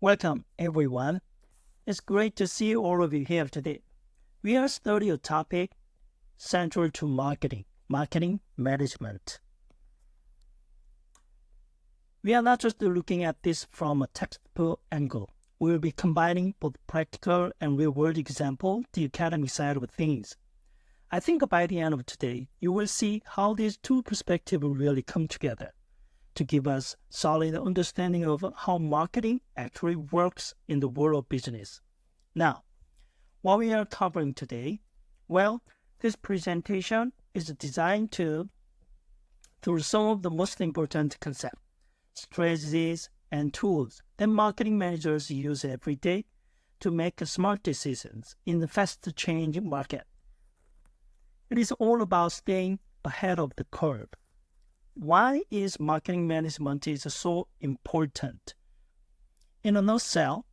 Welcome, everyone. It's great to see all of you here today. We are studying a topic central to marketing management. We are not just looking at this from a textbook angle. We will be combining both practical and real-world example, the academic side of things. I think by the end of today, you will see how these two perspectives really come together to give us solid understanding of how marketing actually works in the world of business. Now, what we are covering today, well, this presentation is designed through some of the most important concepts, strategies, and tools that marketing managers use every day to make smart decisions in the fast-changing market. It is all about staying ahead of the curve. Why is marketing management so important? In a nutshell,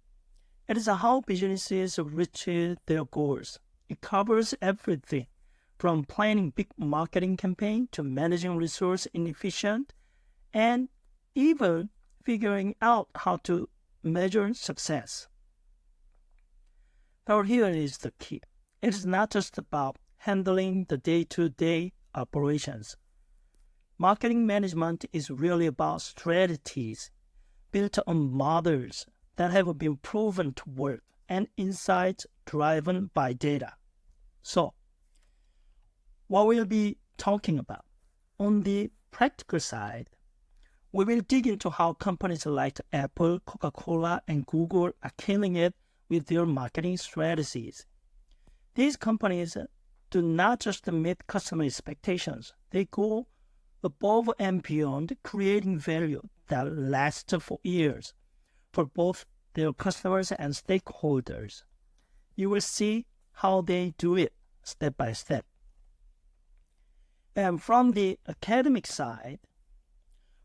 it is how businesses reach their goals. It covers everything from planning big marketing campaign to managing resource inefficient and even figuring out how to measure success. But here is the key. It is not just about handling the day-to-day operations. Marketing management is really about strategies built on models that have been proven to work and insights driven by data. So, what we'll be talking about on the practical side, we will dig into how companies like Apple, Coca-Cola, and Google are killing it with their marketing strategies. These companies do not just meet customer expectations, they go above and beyond, creating value that lasts for years for both their customers and stakeholders. You will see how they do it step by step. And from the academic side,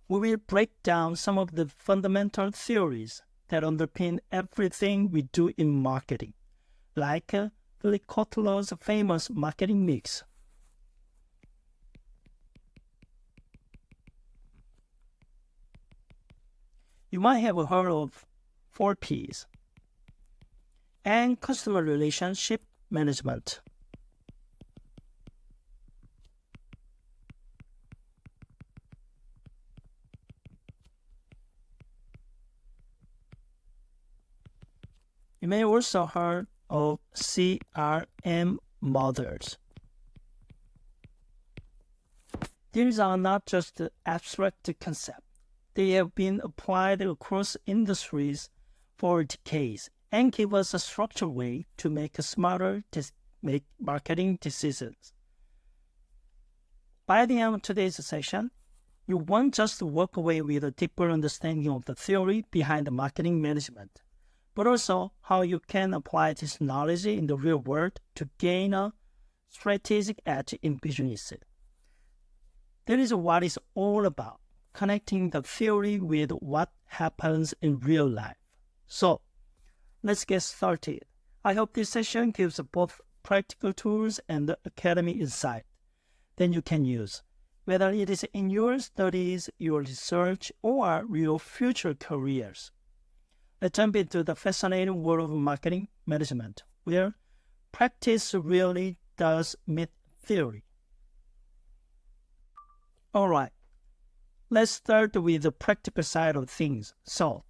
we will break down some of the fundamental theories that underpin everything we do in marketing, like Kotler's famous marketing mix. You might have heard of 4 Ps and customer relationship management. You may also heard of CRM models. These are not just abstract concepts. They have been applied across industries for decades and give us a structured way to make smarter marketing decisions. By the end of today's session, you won't just walk away with a deeper understanding of the theory behind the marketing management, but also how you can apply this knowledge in the real world to gain a strategic edge in business. That is what it's all about, connecting the theory with what happens in real life. So, let's get started. I hope this session gives both practical tools and academic insight that you can use, whether it is in your studies, your research, or your future careers. Let's jump into the fascinating world of marketing management, where practice really does meet theory. All right. Let's start with the practical side of things. So,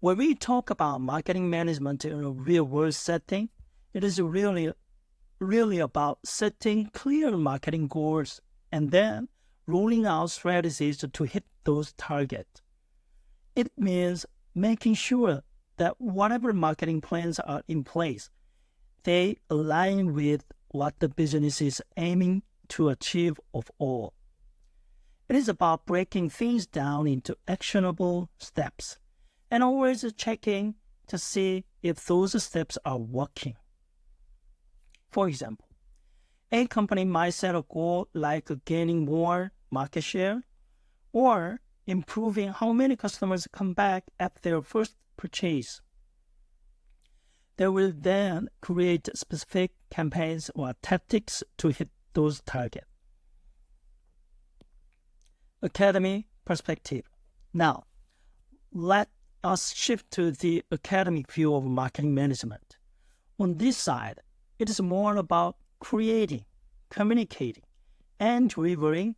when we talk about marketing management in a real-world setting, it is really about setting clear marketing goals and then rolling out strategies to hit those targets. It means making sure that whatever marketing plans are in place, they align with what the business is aiming to achieve of all. It is about breaking things down into actionable steps and always checking to see if those steps are working. For example, a company might set a goal like gaining more market share or improving how many customers come back at their first purchase. They will then create specific campaigns or tactics to hit those targets. Academy perspective. Now, let's us shift to the academic view of marketing management. On this side, it is more about creating, communicating, and delivering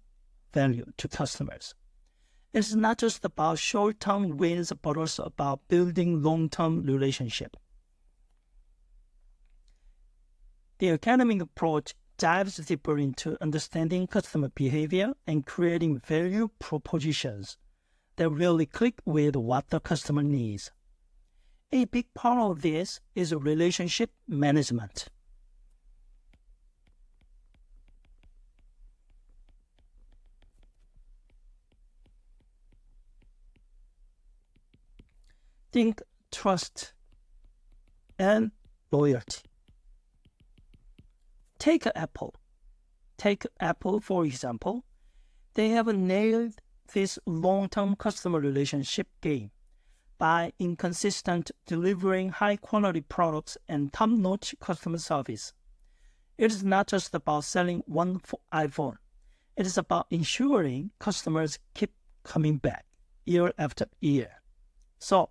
value to customers. It is not just about short-term wins, but also about building long-term relationships. The academic approach dives deeper into understanding customer behavior and creating value propositions that really click with what the customer needs. A big part of this is relationship management. Think trust and loyalty. Take Apple. Take Apple, for example. They have nailed this long-term customer relationship game by inconsistent delivering high-quality products and top-notch customer service. It is not just about selling one iPhone. It is about ensuring customers keep coming back year after year. So,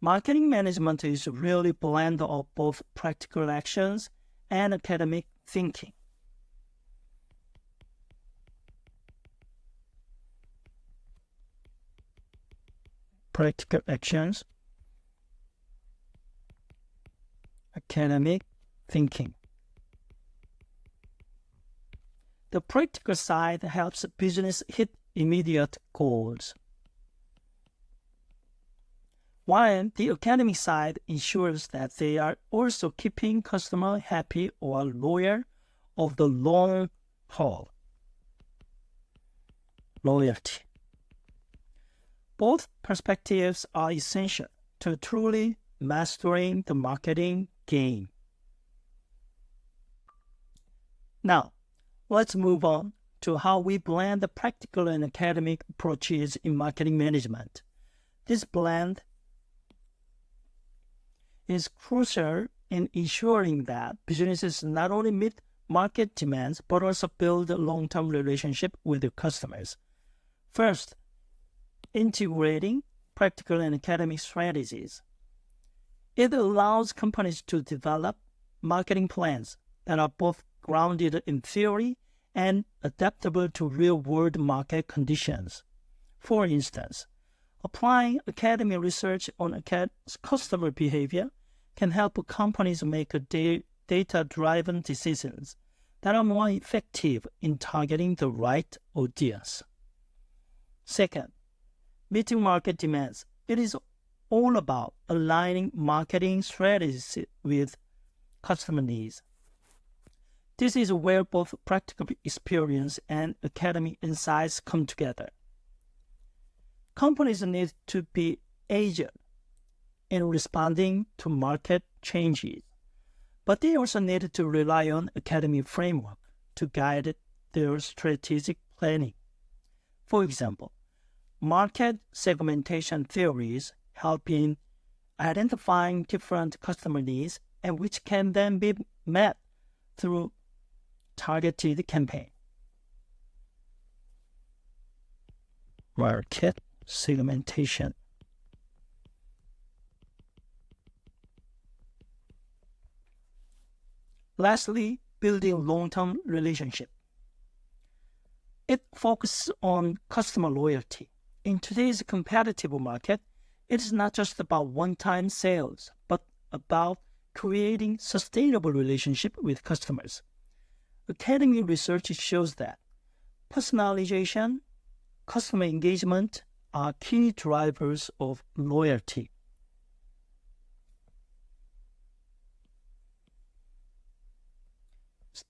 marketing management is really a blend of both practical actions and academic thinking. Practical actions, academic thinking. The practical side helps business hit immediate goals, while the academic side ensures that they are also keeping customers happy or loyal over the long haul. Loyalty. Both perspectives are essential to truly mastering the marketing game. Now, let's move on to how we blend the practical and academic approaches in marketing management. This blend is crucial in ensuring that businesses not only meet market demands but also build a long-term relationship with their customers. First, integrating practical and academic strategies. It allows companies to develop marketing plans that are both grounded in theory and adaptable to real-world market conditions. For instance, applying academic research on customer behavior can help companies make data-driven decisions that are more effective in targeting the right audience. Second, meeting market demands. It is all about aligning marketing strategies with customer needs. This is where both practical experience and academic insights come together. Companies need to be agile in responding to market changes, but they also need to rely on academic framework to guide their strategic planning. For example, market segmentation theories help in identifying different customer needs and which can then be met through targeted campaign. Market segmentation. Lastly, building long-term relationship. It focuses on customer loyalty. In today's competitive market, it is not just about one-time sales, but about creating sustainable relationship with customers. Academic research shows that personalization, customer engagement are key drivers of loyalty.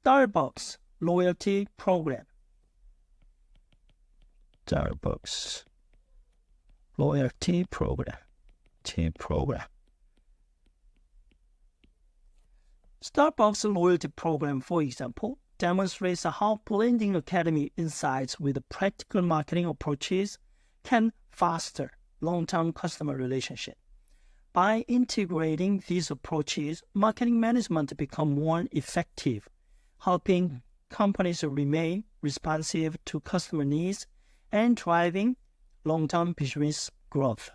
Starbucks loyalty program. Starbucks loyalty program. Starbucks loyalty program, for example, demonstrates how blending academic insights with practical marketing approaches can foster long-term customer relationship. By integrating these approaches, marketing management becomes more effective, helping companies remain responsive to customer needs and driving long-term business growth.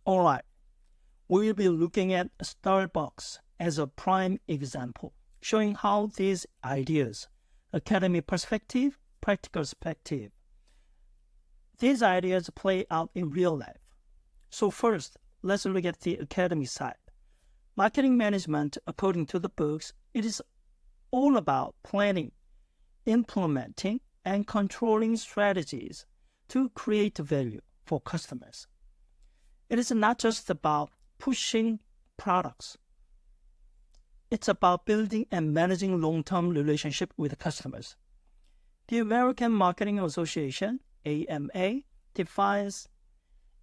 Alright, we will be looking at Starbucks as a prime example, showing how these ideas, academic perspective, practical perspective, these ideas play out in real life. So first, let's look at the academic side. Marketing management, according to the books, it is all about planning, implementing, and controlling strategies to create value for customers. It is not just about pushing products. It's about building and managing long-term relationship with customers. The American Marketing Association, AMA, defines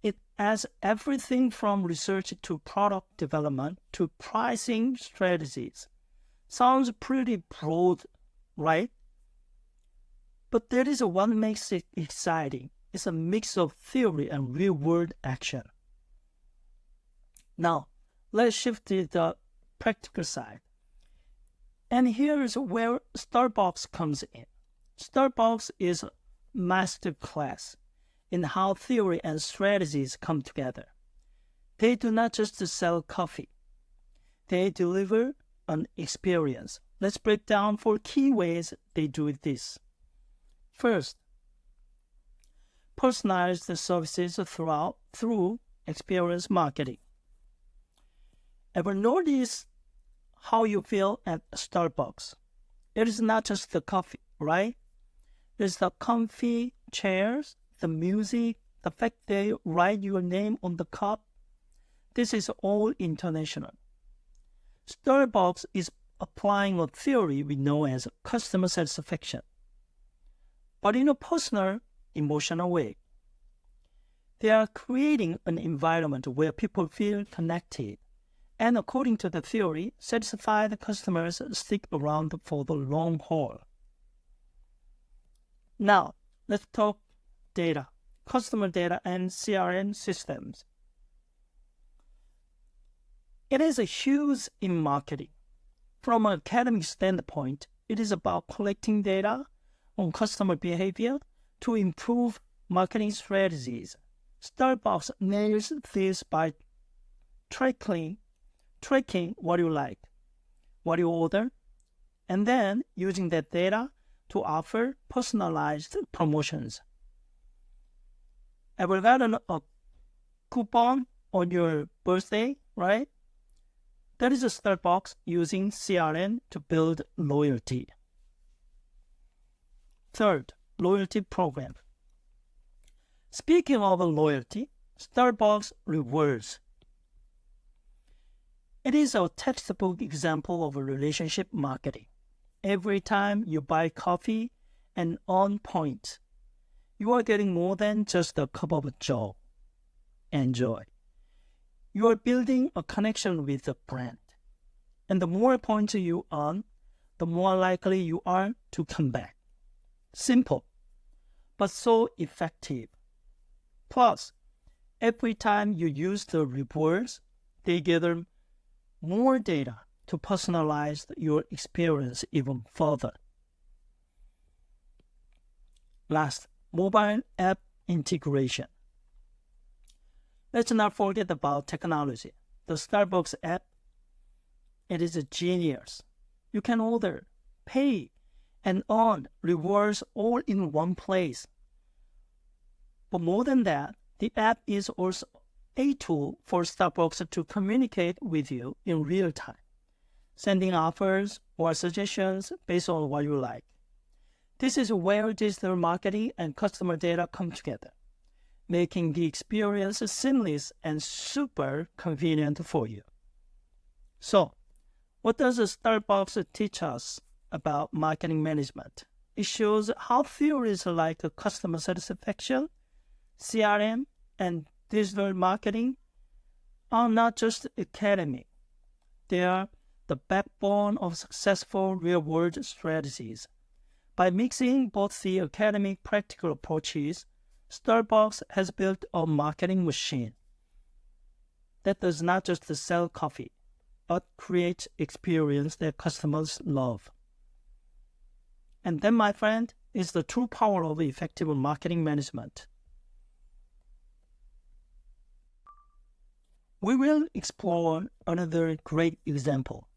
it as everything from research to product development to pricing strategies. Sounds pretty broad, right? But there is what makes it exciting. It's a mix of theory and real-world action. Now, let's shift to the practical side. And here is where Starbucks comes in. Starbucks is a master class in how theory and strategies come together. They do not just sell coffee. They deliver an experience. Let's break down 4 key ways they do this. First, personalized services through experience marketing. Ever notice how you feel at Starbucks? It is not just the coffee, right? It's the comfy chairs, the music, the fact they write your name on the cup. This is all international. Starbucks is applying a theory we know as customer satisfaction, but in a personal, emotional way. They are creating an environment where people feel connected, and according to the theory, satisfied customers stick around for the long haul. Now, let's talk data, customer data and CRM systems. It is a huge in marketing. From an academic standpoint, it is about collecting data on customer behavior to improve marketing strategies. Starbucks nails this by tracking what you like, what you order, and then using that data to offer personalized promotions. Ever gotten a coupon on your birthday, right? That is a Starbucks using CRM to build loyalty. Third, loyalty program. Speaking of loyalty, Starbucks Rewards. It is a textbook example of relationship marketing. Every time you buy coffee and on point, you are getting more than just a cup of joe and joy. You are building a connection with the brand. And the more points you earn, the more likely you are to come back. Simple, but so effective. Plus, every time you use the rewards, they gather more data to personalize your experience even further. Last, mobile app integration. Let's not forget about technology. The Starbucks app, it is a genius. You can order, pay, and earn rewards all in one place. But more than that, the app is also a tool for Starbucks to communicate with you in real time, sending offers or suggestions based on what you like. This is where digital marketing and customer data come together, making the experience seamless and super convenient for you. So, what does Starbucks teach us about marketing management? It shows how theories like customer satisfaction, CRM, and digital marketing are not just academic. They are the backbone of successful real-world strategies. By mixing both the academic practical approaches, Starbucks has built a marketing machine that does not just sell coffee, but creates experience that customers love. And that, my friend, is the true power of effective marketing management. We will explore another great example.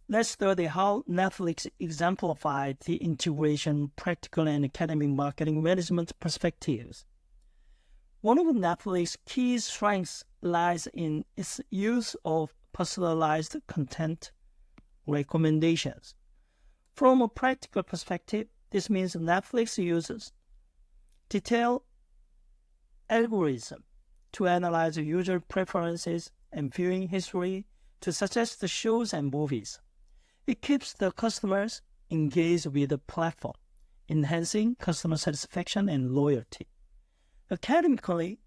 Let's study how Netflix exemplified the integration, practical and academic marketing management perspectives. One of Netflix's key strengths lies in its use of personalized content recommendations. From a practical perspective, this means Netflix uses detailed algorithms to analyze user preferences and viewing history to suggest the shows and movies. It keeps the customers engaged with the platform, enhancing customer satisfaction and loyalty. Academically,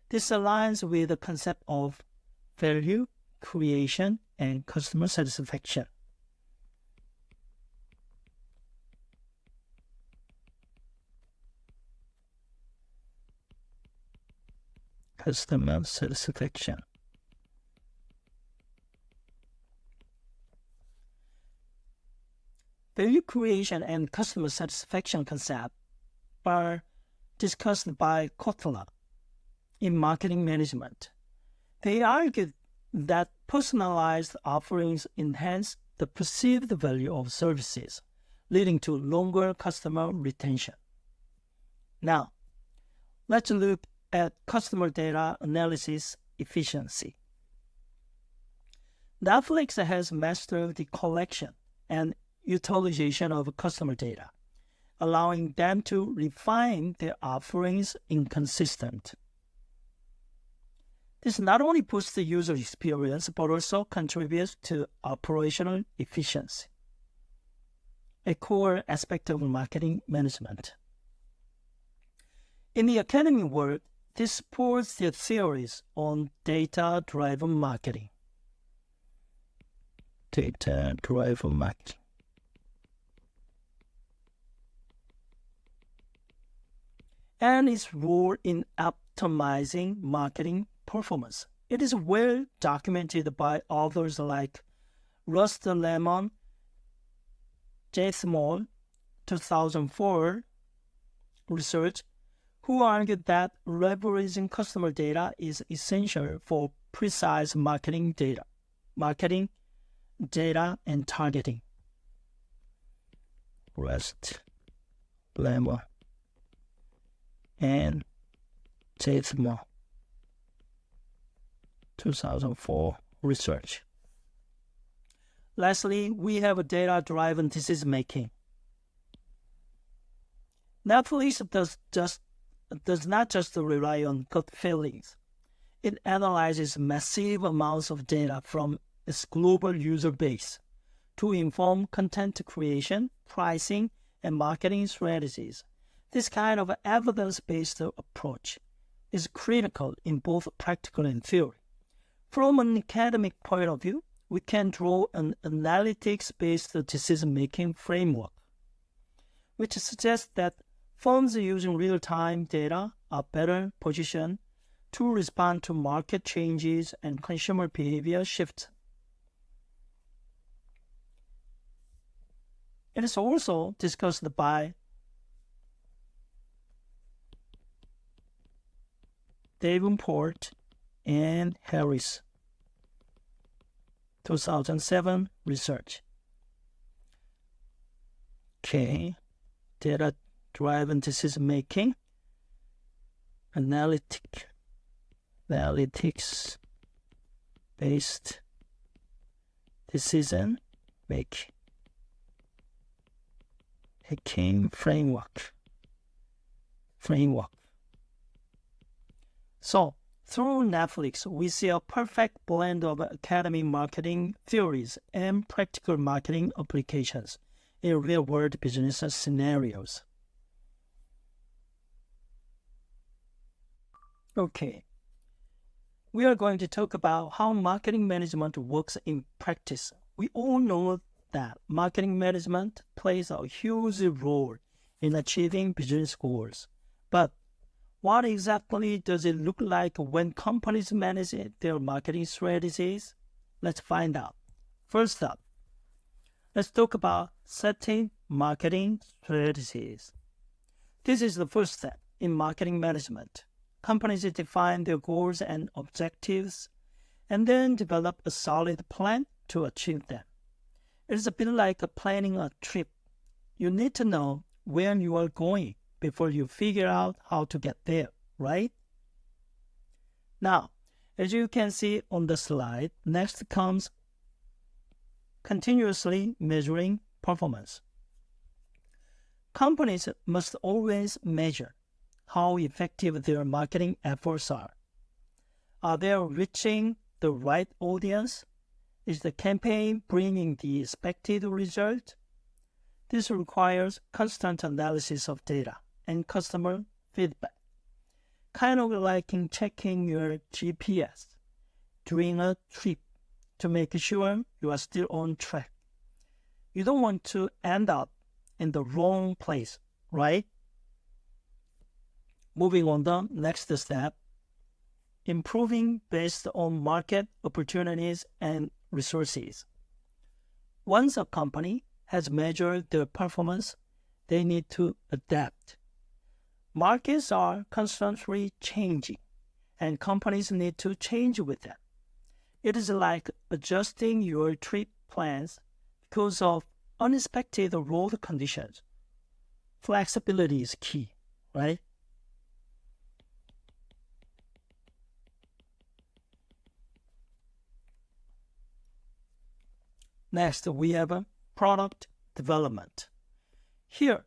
this aligns with the concept of value creation and customer satisfaction. Customer satisfaction. Value creation and customer satisfaction concepts are discussed by Kotler in marketing management. They argued that personalized offerings enhance the perceived value of services, leading to longer customer retention. Now, let's look at customer data analysis efficiency. Netflix has mastered the collection and utilization of customer data, allowing them to refine their offerings inconsistent. This not only boosts the user experience, but also contributes to operational efficiency, a core aspect of marketing management. In the academic world, this supports the theories on data-driven marketing. Data-driven marketing. And its role in optimizing marketing performance. It is well documented by authors like Rust Lemon, J. Small, 2004 research, who argued that leveraging customer data is essential for precise marketing data and targeting. Rust Lemon and J. Small, 2004 research. Lastly, we have data-driven decision-making. Netflix does not just rely on gut feelings. It analyzes massive amounts of data from its global user base to inform content creation, pricing, and marketing strategies. This kind of evidence-based approach is critical in both practical and theory. From an academic point of view, we can draw an analytics-based decision-making framework, which suggests that firms using real-time data are better positioned to respond to market changes and consumer behavior shifts. It is also discussed by Davenport and Harris, 2007 research. Okay, data-driven decision-making, analytics-based decision-making framework. So, through Netflix, we see a perfect blend of academic marketing theories and practical marketing applications in real-world business scenarios. Okay, we are going to talk about how marketing management works in practice. We all know that marketing management plays a huge role in achieving business goals. But what exactly does it look like when companies manage their marketing strategies? Let's find out. First up, let's talk about setting marketing strategies. This is the first step in marketing management. Companies define their goals and objectives, and then develop a solid plan to achieve them. It's a bit like planning a trip. You need to know where you are going before you figure out how to get there, right? Now, as you can see on the slide, next comes continuously measuring performance. Companies must always measure how effective their marketing efforts are. Are they reaching the right audience? Is the campaign bringing the expected result? This requires constant analysis of data and customer feedback, kind of like in checking your GPS during a trip to make sure you are still on track. You don't want to end up in the wrong place, right? Moving on the next step, improving based on market opportunities and resources. Once a company has measured their performance, they need to adapt. Markets are constantly changing, and companies need to change with them. It is like adjusting your trip plans because of unexpected road conditions. Flexibility is key, right? Next, we have product development. Here,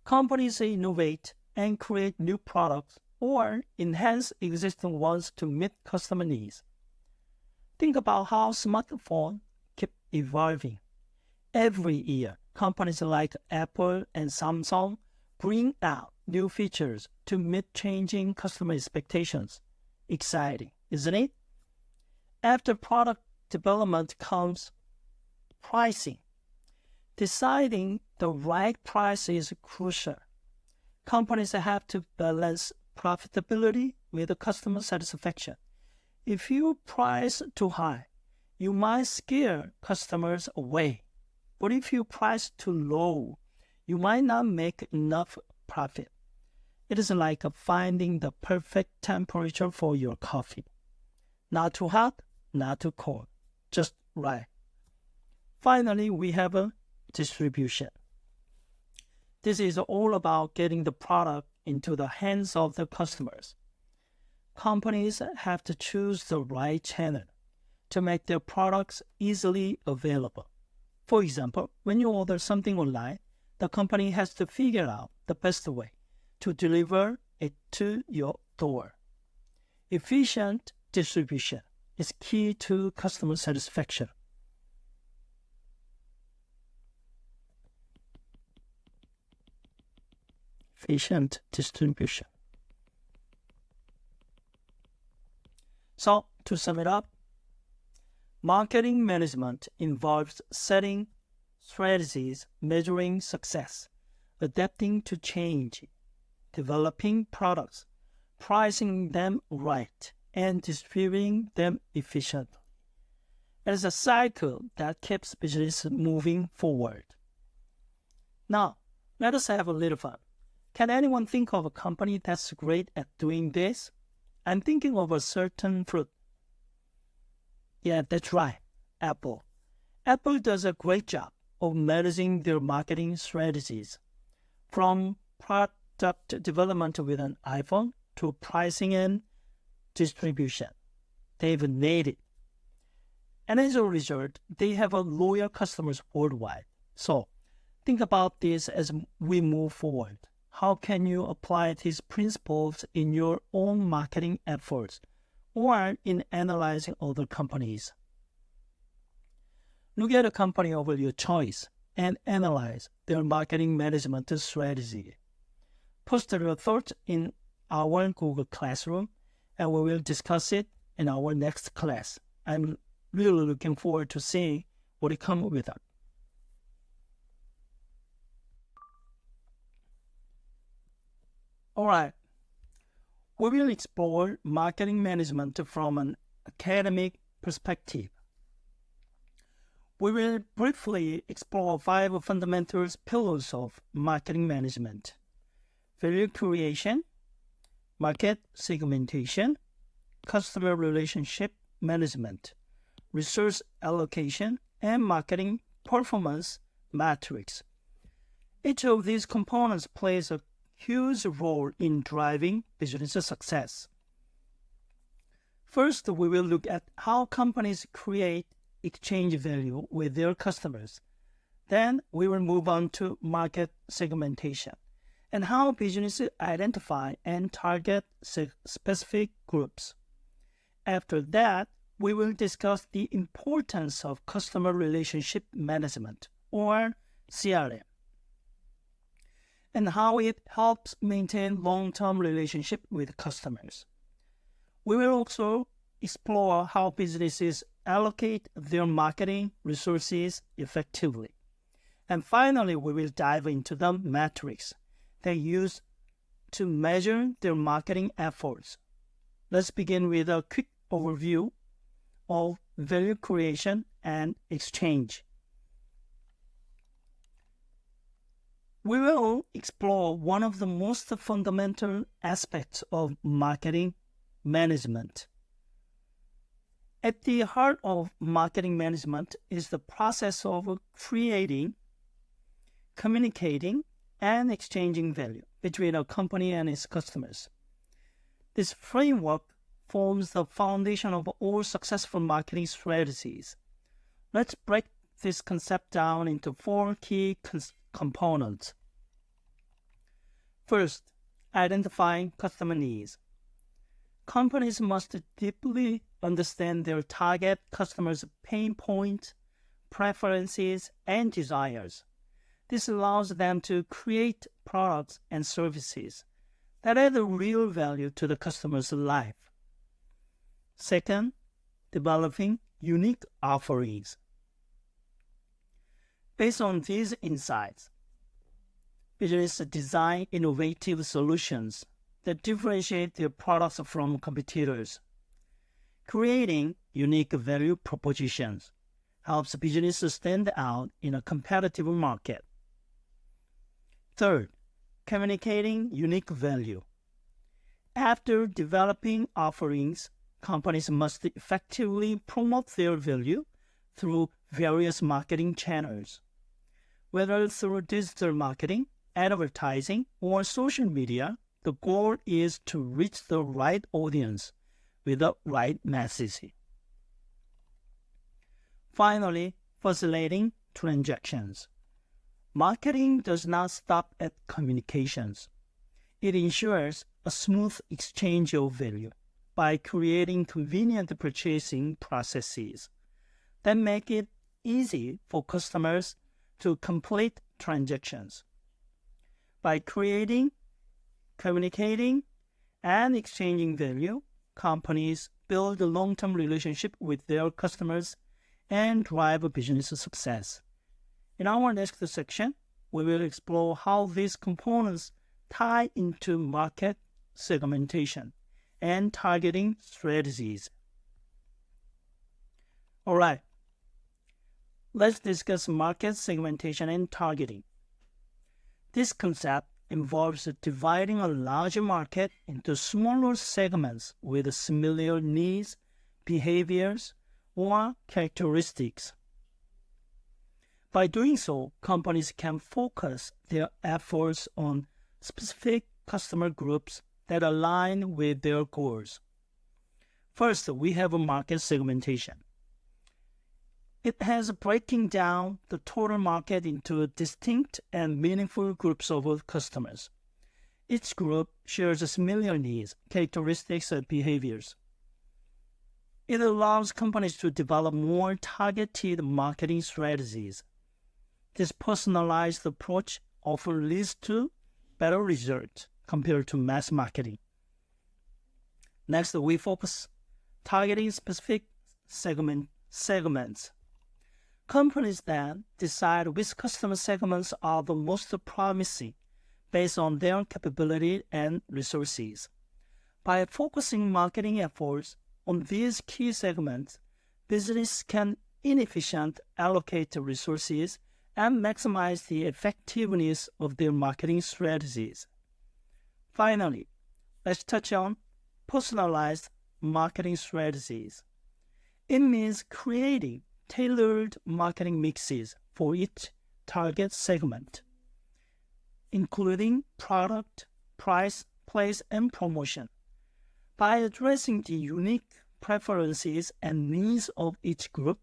companies innovate and create new products or enhance existing ones to meet customer needs. Think about how smartphones keep evolving. Every year, companies like Apple and Samsung bring out new features to meet changing customer expectations. Exciting, isn't it? After product development comes pricing. Deciding the right price is crucial. Companies have to balance profitability with customer satisfaction. If you price too high, you might scare customers away. But if you price too low, you might not make enough profit. It is like finding the perfect temperature for your coffee. Not too hot, not too cold, just right. Finally, we have a distribution. This is all about getting the product into the hands of the customers. Companies have to choose the right channel to make their products easily available. For example, when you order something online, the company has to figure out the best way to deliver it to your door. Efficient distribution is key to customer satisfaction. Efficient distribution. So, to sum it up, marketing management involves setting strategies, measuring success, adapting to change, developing products, pricing them right, and distributing them efficiently. It is a cycle that keeps business moving forward. Now, let us have a little fun. Can anyone think of a company that's great at doing this? I'm thinking of a certain fruit. Yeah, that's right, Apple. Apple does a great job of managing their marketing strategies. From product development with an iPhone to pricing and distribution, they've nailed it. And as a result, they have a loyal customers worldwide. So, think about this as we move forward. How can you apply these principles in your own marketing efforts or in analyzing other companies? Look at a company of your choice and analyze their marketing management strategy. Post your thoughts in our Google Classroom and we will discuss it in our next class. I'm really looking forward to seeing what you come up with that. All right, we will explore marketing management from an academic perspective. We will briefly explore 5 fundamental pillars of marketing management: value creation, market segmentation, customer relationship, management, resource allocation, and marketing performance metrics. Each of these components plays a huge role in driving business success. First, we will look at how companies create exchange value with their customers. Then we will move on to market segmentation and how businesses identify and target specific groups. After that, we will discuss the importance of customer relationship management, or CRM, and how it helps maintain long-term relationship with customers. We will also explore how businesses allocate their marketing resources effectively. And finally, we will dive into the metrics they use to measure their marketing efforts. Let's begin with a quick overview of value creation and exchange. We will explore one of the most fundamental aspects of marketing management. At the heart of marketing management is the process of creating, communicating, and exchanging value between a company and its customers. This framework forms the foundation of all successful marketing strategies. Let's break this concept down into four key components. First, identifying customer needs. Companies must deeply understand their target customers' pain points, preferences, and desires. This allows them to create products and services that add real value to the customer's life. Second, developing unique offerings. Based on these insights, businesses design innovative solutions that differentiate their products from competitors. Creating unique value propositions helps businesses stand out in a competitive market. Third, communicating unique value. After developing offerings, companies must effectively promote their value through various marketing channels. Whether through digital marketing, advertising, or social media, the goal is to reach the right audience with the right message. Finally, facilitating transactions. Marketing does not stop at communications. It ensures a smooth exchange of value by creating convenient purchasing processes that make it easy for customers to complete transactions. By creating, communicating, and exchanging value, companies build a long-term relationship with their customers and drive business success. In our next section, we will explore how these components tie into market segmentation and targeting strategies. All right, let's discuss market segmentation and targeting. This concept involves dividing a larger market into smaller segments with similar needs, behaviors, or characteristics. By doing so, companies can focus their efforts on specific customer groups that align with their goals. First, we have market segmentation. It has breaking down the total market into distinct and meaningful groups of customers. Each group shares similar needs, characteristics, and behaviors. It allows companies to develop more targeted marketing strategies. This personalized approach often leads to better results compared to mass marketing. Next, we focus targeting specific segments. Companies then decide which customer segments are the most promising based on their capability and resources. By focusing marketing efforts on these key segments, business can efficiently allocate resources and maximize the effectiveness of their marketing strategies. Finally, let's touch on personalized marketing strategies. It means creating tailored marketing mixes for each target segment, including product, price, place, and promotion. By addressing the unique preferences and needs of each group,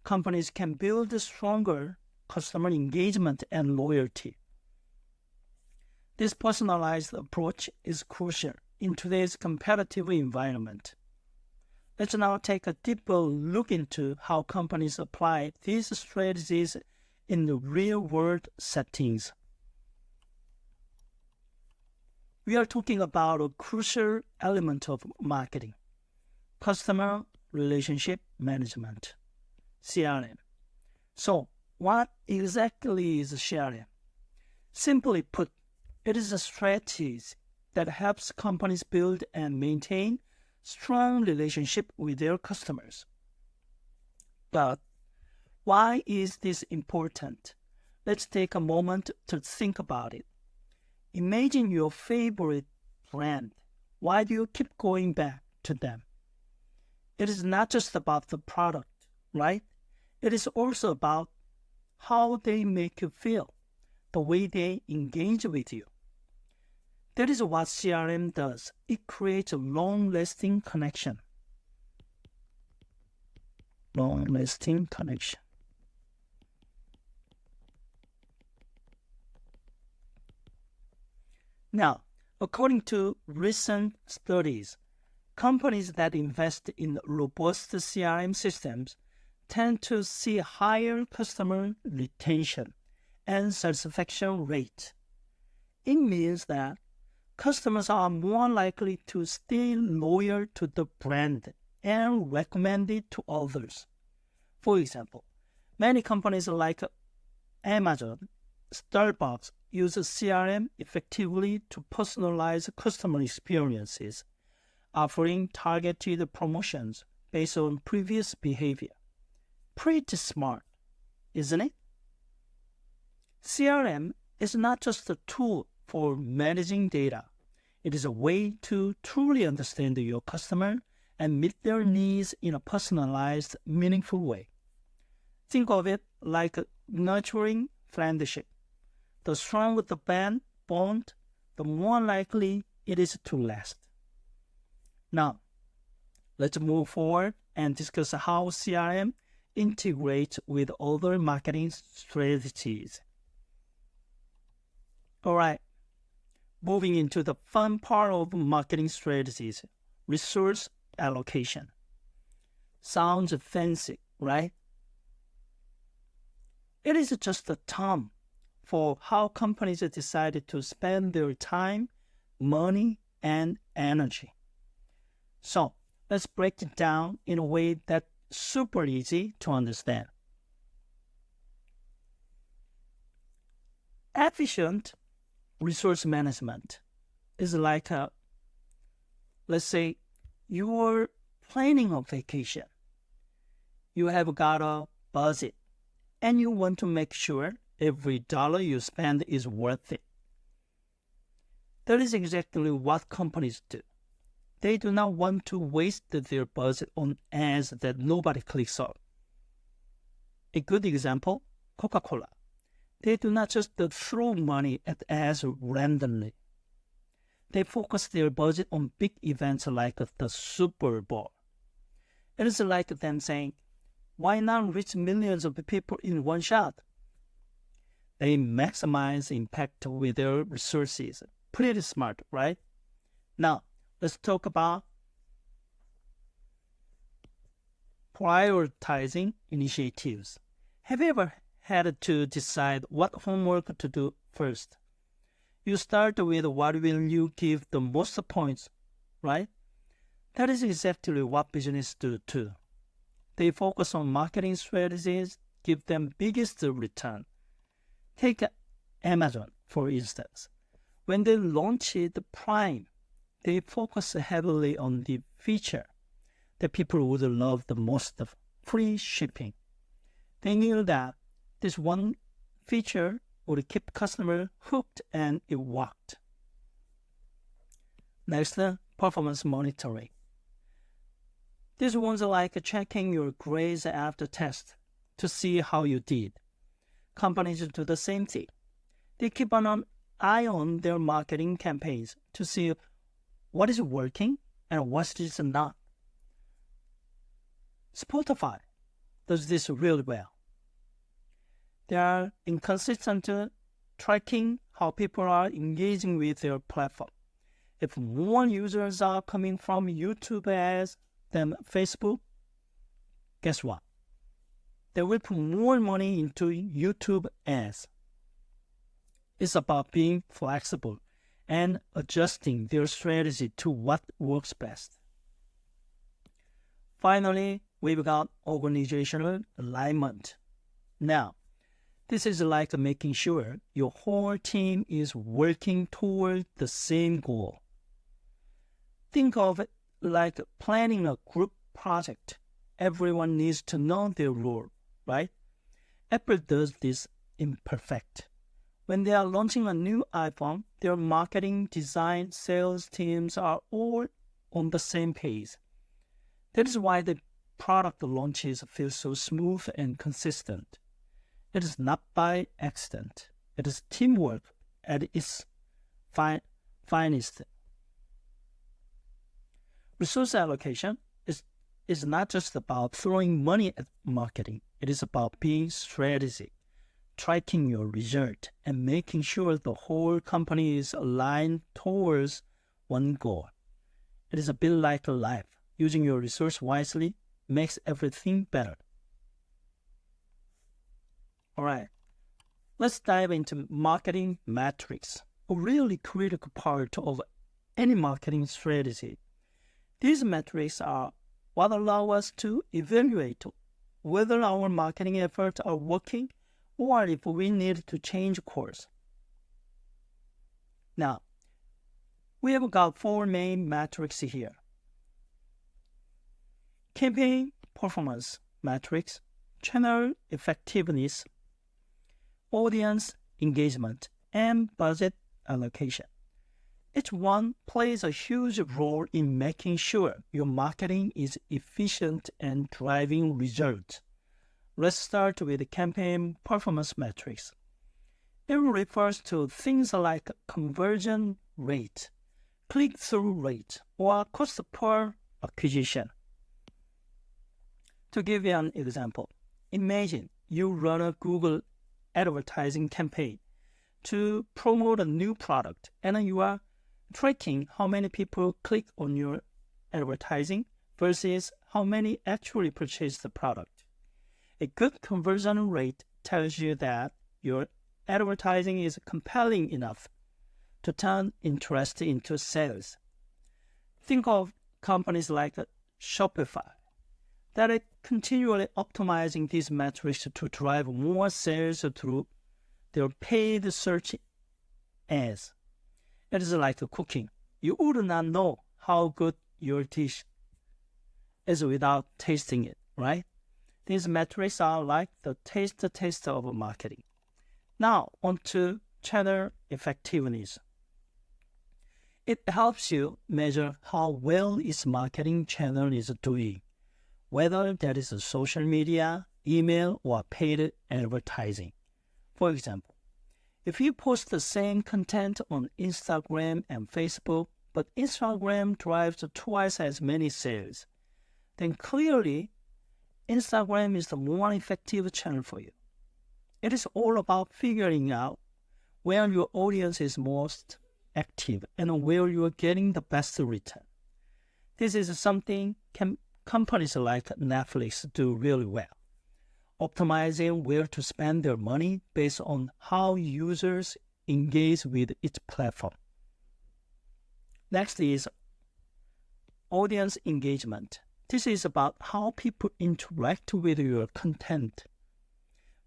companies can build stronger customer engagement and loyalty. This personalized approach is crucial in today's competitive environment. Let's now take a deeper look into how companies apply these strategies in the real-world settings. We are talking about a crucial element of marketing: customer relationship management, CRM. So, what exactly is CRM? Simply put, it is a strategy that helps companies build and maintain strong relationship with their customers. But why is this important? Let's take a moment to think about it. Imagine your favorite brand. Why do you keep going back to them? It is not just about the product, right? It is also about how they make you feel, the way they engage with you. That is what CRM does. It creates a long-lasting connection. Long-lasting connection. Now, according to recent studies, companies that invest in robust CRM systems tend to see higher customer retention and satisfaction rate. It means that customers are more likely to stay loyal to the brand and recommend it to others. For example, many companies like Amazon, Starbucks use CRM effectively to personalize customer experiences, offering targeted promotions based on previous behavior. Pretty smart, isn't it? CRM is not just a tool for managing data. It is a way to truly understand your customer and meet their needs in a personalized, meaningful way. Think of it like nurturing friendship. The stronger the bond, the more likely it is to last. Now, let's move forward and discuss how CRM integrates with other marketing strategies. All right, moving into the fun part of marketing strategies, resource allocation. Sounds fancy, right? It is just a term for how companies decided to spend their time, money, and energy. So, let's break it down in a way that's super easy to understand. Efficient resource management is like let's say you're planning a vacation. You have got a budget and you want to make sure every dollar you spend is worth it. That is exactly what companies do. They do not want to waste their budget on ads that nobody clicks on. A good example, Coca-Cola. They do not just throw money at ads randomly. They focus their budget on big events like the Super Bowl. It is like them saying, why not reach millions of people in one shot? They maximize impact with their resources. Pretty smart, right? Now, let's talk about prioritizing initiatives. Have you ever had to decide what homework to do first? You start with what will you give the most points, right? That is exactly what businesses do too. They focus on marketing strategies, give them biggest return. Take Amazon, for instance. When they launched Prime, they focus heavily on the feature that people would love the most, free shipping. They knew that this one feature would keep customers hooked, and it worked. Next, performance monitoring. These ones are like checking your grades after test to see how you did. Companies do the same thing. They keep an eye on their marketing campaigns to see what is working and what is not. Spotify does this really well. They are inconsistent tracking how people are engaging with their platform. If more users are coming from YouTube ads than Facebook, guess what? They will put more money into YouTube ads. It's about being flexible and adjusting their strategy to what works best. Finally, we've got organizational alignment. Now, this is like making sure your whole team is working toward the same goal. Think of it like planning a group project. Everyone needs to know their role, right? Apple does this imperfect. When they are launching a new iPhone, their marketing, design, sales teams are all on the same page. That is why the product launches feel so smooth and consistent. It is not by accident. It is teamwork at its finest. Resource allocation is not just about throwing money at marketing. It is about being strategic, tracking your result, and making sure the whole company is aligned towards one goal. It is a bit like life. Using your resource wisely makes everything better. All right, let's dive into marketing metrics, a really critical part of any marketing strategy. These metrics are what allow us to evaluate whether our marketing efforts are working or if we need to change course. Now, we have got 4 main metrics here. Campaign performance metrics, channel effectiveness, audience engagement, and budget allocation. Each one plays a huge role in making sure your marketing is efficient and driving results. Let's start with campaign performance metrics. It refers to things like conversion rate, click-through rate, or cost per acquisition. To give you an example, imagine you run a Google advertising campaign to promote a new product, and you are tracking how many people click on your advertising versus how many actually purchase the product. A good conversion rate tells you that your advertising is compelling enough to turn interest into sales. Think of companies like Shopify that are continually optimizing these metrics to drive more sales through their paid search ads. It is like cooking. You would not know how good your dish is without tasting it, right? These metrics are like the taste of marketing. Now, on to channel effectiveness. It helps you measure how well its marketing channel is doing, whether that is social media, email, or paid advertising. For example, if you post the same content on Instagram and Facebook, but Instagram drives twice as many sales, then clearly Instagram is the more effective channel for you. It is all about figuring out where your audience is most active and where you are getting the best return. This is something companies like Netflix do really well, optimizing where to spend their money based on how users engage with its platform. Next is audience engagement. This is about how people interact with your content,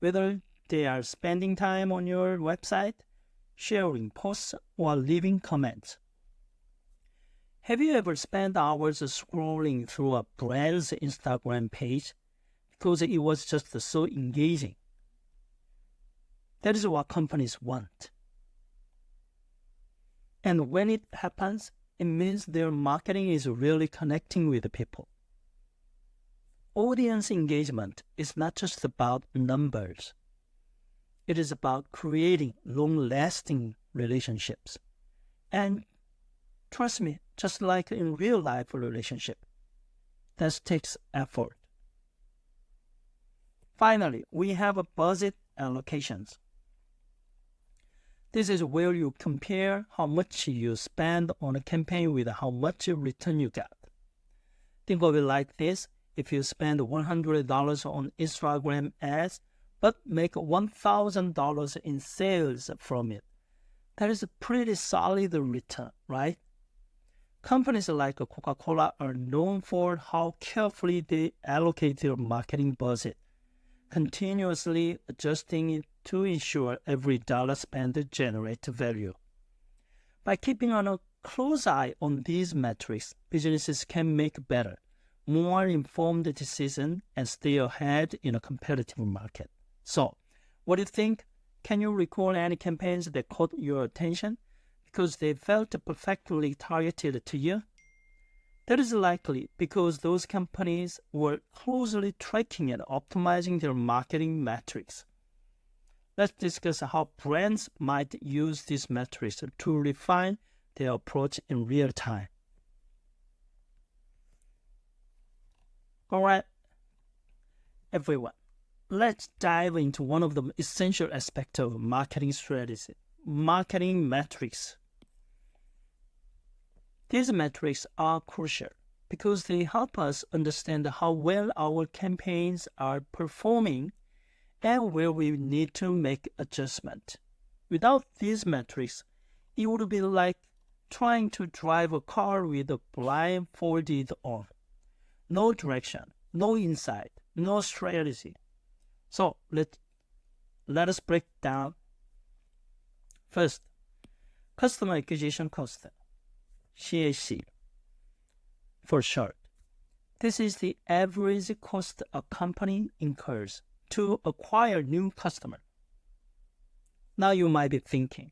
whether they are spending time on your website, sharing posts, or leaving comments. Have you ever spent hours scrolling through a brand's Instagram page because it was just so engaging? That is what companies want. And when it happens, it means their marketing is really connecting with the people. audience engagement is not just about numbers. It is about creating long-lasting relationships. And trust me, just like in real-life relationship, that takes effort. Finally, we have a budget allocations. This is where you compare how much you spend on a campaign with how much return you get. Think of it like this. If you spend $100 on Instagram ads, but make $1,000 in sales from it, that is a pretty solid return, right? Companies like Coca-Cola are known for how carefully they allocate their marketing budget, continuously adjusting it to ensure every dollar spent generates value. By keeping a close eye on these metrics, businesses can make better, more informed decisions and stay ahead in a competitive market. So, what do you think? Can you recall any campaigns that caught your attention because they felt perfectly targeted to you? That is likely because those companies were closely tracking and optimizing their marketing metrics. Let's discuss how brands might use these metrics to refine their approach in real time. All right, everyone, let's dive into one of the essential aspects of marketing strategy, marketing metrics. These metrics are crucial because they help us understand how well our campaigns are performing and where we need to make adjustments. Without these metrics, it would be like trying to drive a car with a blindfolded on. No direction, no insight, no strategy. So let us break down. First, customer acquisition cost, CAC for short. This is the average cost a company incurs to acquire new customers. Now you might be thinking,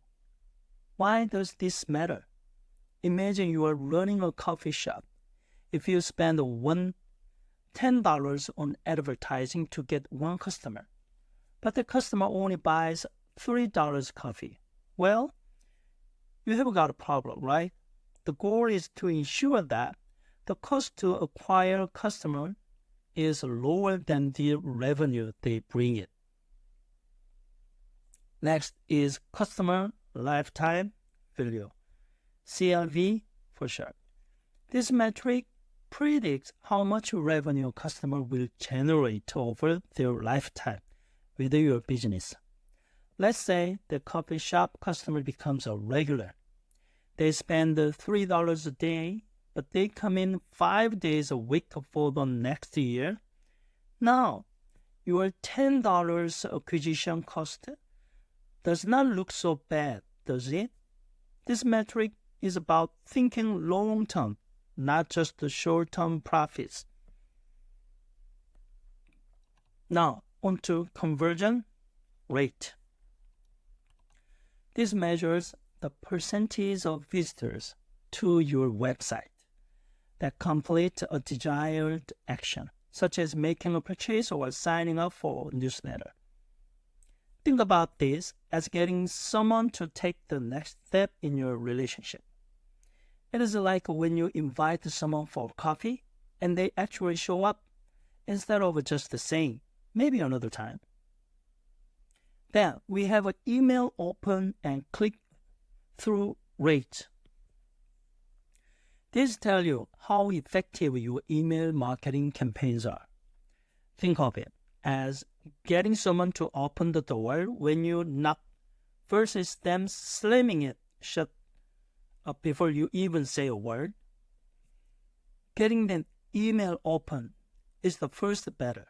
why does this matter? Imagine you are running a coffee shop. If you spend $10 on advertising to get one customer, but the customer only buys $3 coffee, well, you have got a problem, right? The goal is to ensure that the cost to acquire a customer is lower than the revenue they bring in. Next is customer lifetime value, CLV for short. This metric predicts how much revenue a customer will generate over their lifetime with your business. Let's say the coffee shop customer becomes a regular. They spend $3 a day, but they come in 5 days a week for the next year. Now, your $10 acquisition cost does not look so bad, does it? This metric is about thinking long-term, not just the short-term profits. Now, on to conversion rate. This measures the percentage of visitors to your website that complete a desired action, such as making a purchase or signing up for a newsletter. Think about this as getting someone to take the next step in your relationship. It is like when you invite someone for coffee and they actually show up instead of just saying, maybe another time. Then we have an email open and click-through rate. These tell you how effective your email marketing campaigns are. Think of it as getting someone to open the door when you knock versus them slamming it shut before you even say a word. Getting them email open is the first better.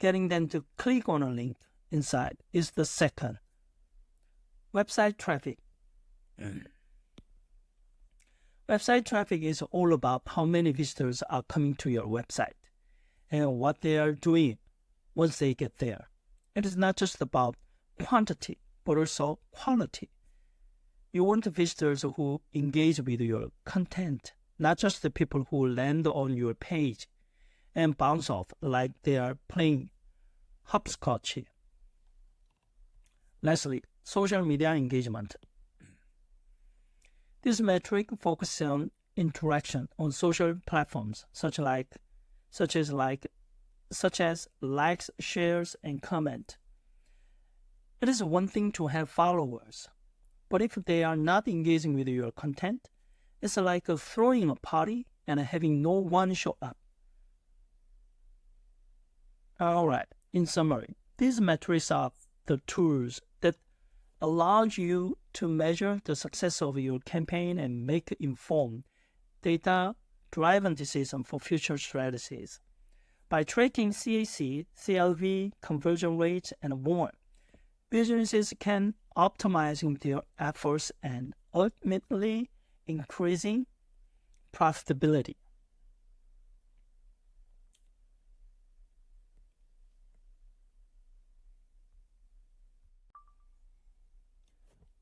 Getting them to click on a link inside is the second. Website traffic. Website traffic is all about how many visitors are coming to your website and what they are doing once they get there. It is not just about quantity, but also quality. You want visitors who engage with your content, not just the people who land on your page. and bounce off like they are playing hopscotch. Lastly, social media engagement. This metric focuses on interaction on social platforms such as likes, shares, and comment. It is one thing to have followers, but if they are not engaging with your content, it's like throwing a party and having no one show up. Alright, in summary, these metrics are the tools that allow you to measure the success of your campaign and make informed, data-driven decisions for future strategies. By tracking CAC, CLV, conversion rates, and more, businesses can optimize their efforts and ultimately increasing profitability.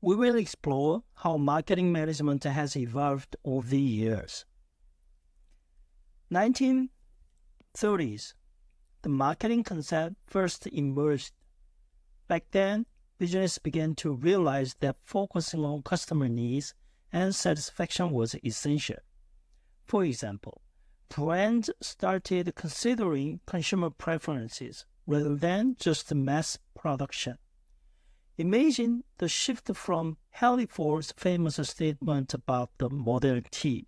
We will explore how marketing management has evolved over the years. 1930s, the marketing concept first emerged. Back then, business began to realize that focusing on customer needs and satisfaction was essential. For example, brands started considering consumer preferences rather than just mass production. Imagine the shift from Henry Ford's famous statement about the Model T.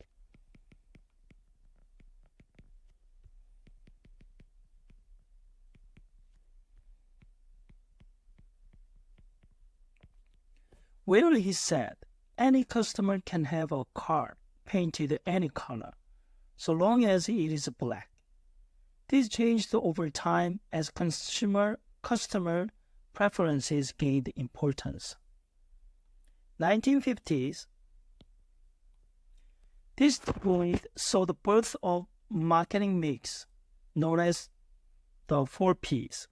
Where he said, any customer can have a car painted any color, so long as it is black. This changed over time as customer preferences gained importance. 1950s, this point saw the birth of marketing mix, known as the 4Ps: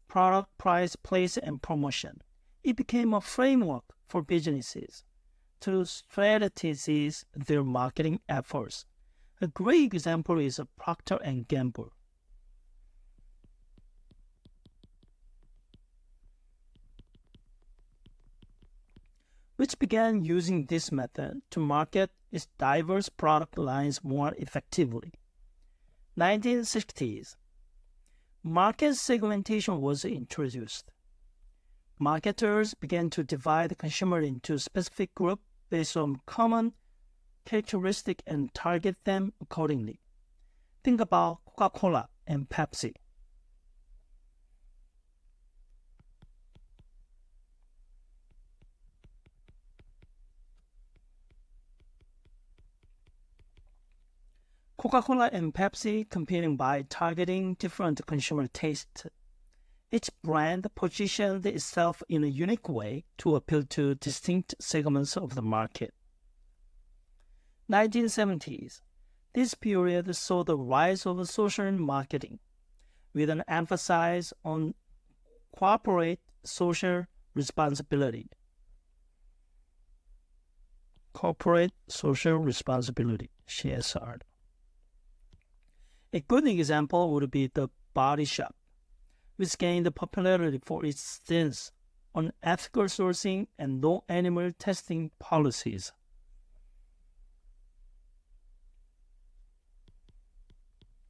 product, price, place, and promotion. It became a framework for businesses to strategize their marketing efforts. A great example is Procter & Gamble. Which began using this method to market its diverse product lines more effectively. 1960s, market segmentation was introduced. Marketers began to divide the consumer into specific groups based on common characteristics and target them accordingly. Think about Coca-Cola and Pepsi. Coca-Cola and Pepsi competing by targeting different consumer tastes. Each brand positioned itself in a unique way to appeal to distinct segments of the market. 1970s. This period saw the rise of social marketing, with an emphasis on corporate social responsibility. Corporate social responsibility, CSR. A good example would be the Body Shop, which gained popularity for its stance on ethical sourcing and no animal testing policies.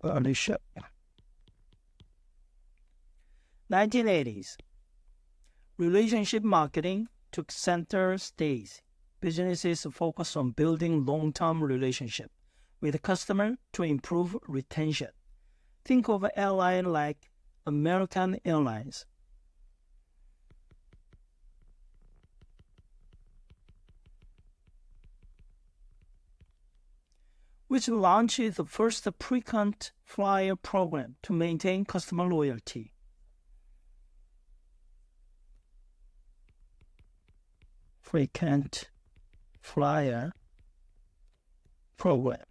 Body Shop. 1980s. Relationship marketing took center stage. Businesses focused on building long-term relationships with the customer to improve retention. Think of an airline like American Airlines. Which launched the first frequent flyer program to maintain customer loyalty. Frequent flyer program.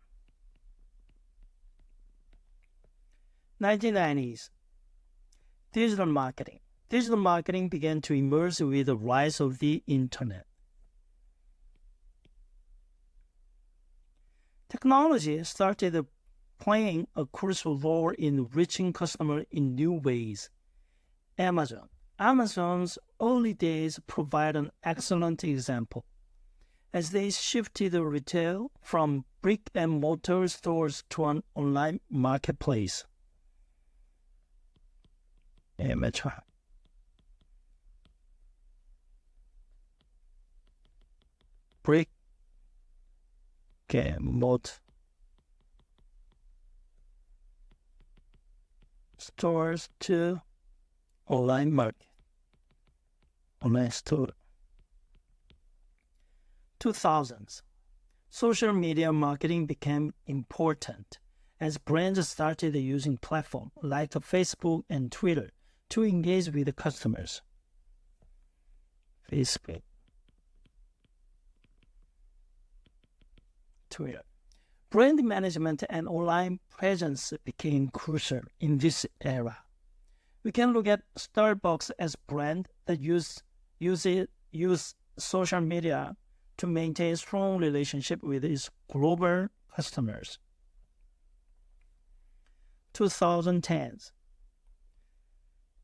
1990s. Digital marketing. Digital marketing began to emerge with the rise of the internet. Technology started playing a crucial role in reaching customers in new ways. Amazon's early days provide an excellent example, as they shifted retail from brick-and-mortar stores to an online marketplace. Brick-and-mortar stores to online store. 2000s. Social media marketing became important as brands started using platforms like Facebook and Twitter to engage with customers. Facebook, Twitter. Brand management and online presence became crucial in this era. We can look at Starbucks as a brand that use social media to maintain a strong relationship with its global customers. 2010s.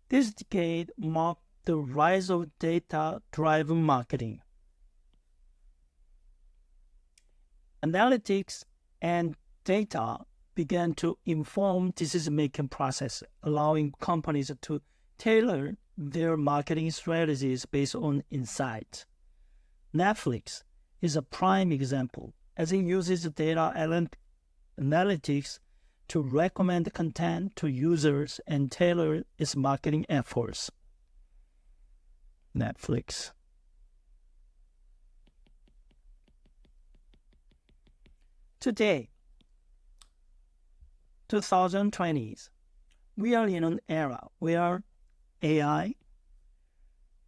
This decade marked the rise of data-driven marketing. Analytics and data began to inform decision-making process, allowing companies to tailor their marketing strategies based on insight. Netflix is a prime example, as it uses data analytics to recommend content to users and tailor its marketing efforts. Netflix. Today, 2020s, we are in an era where AI,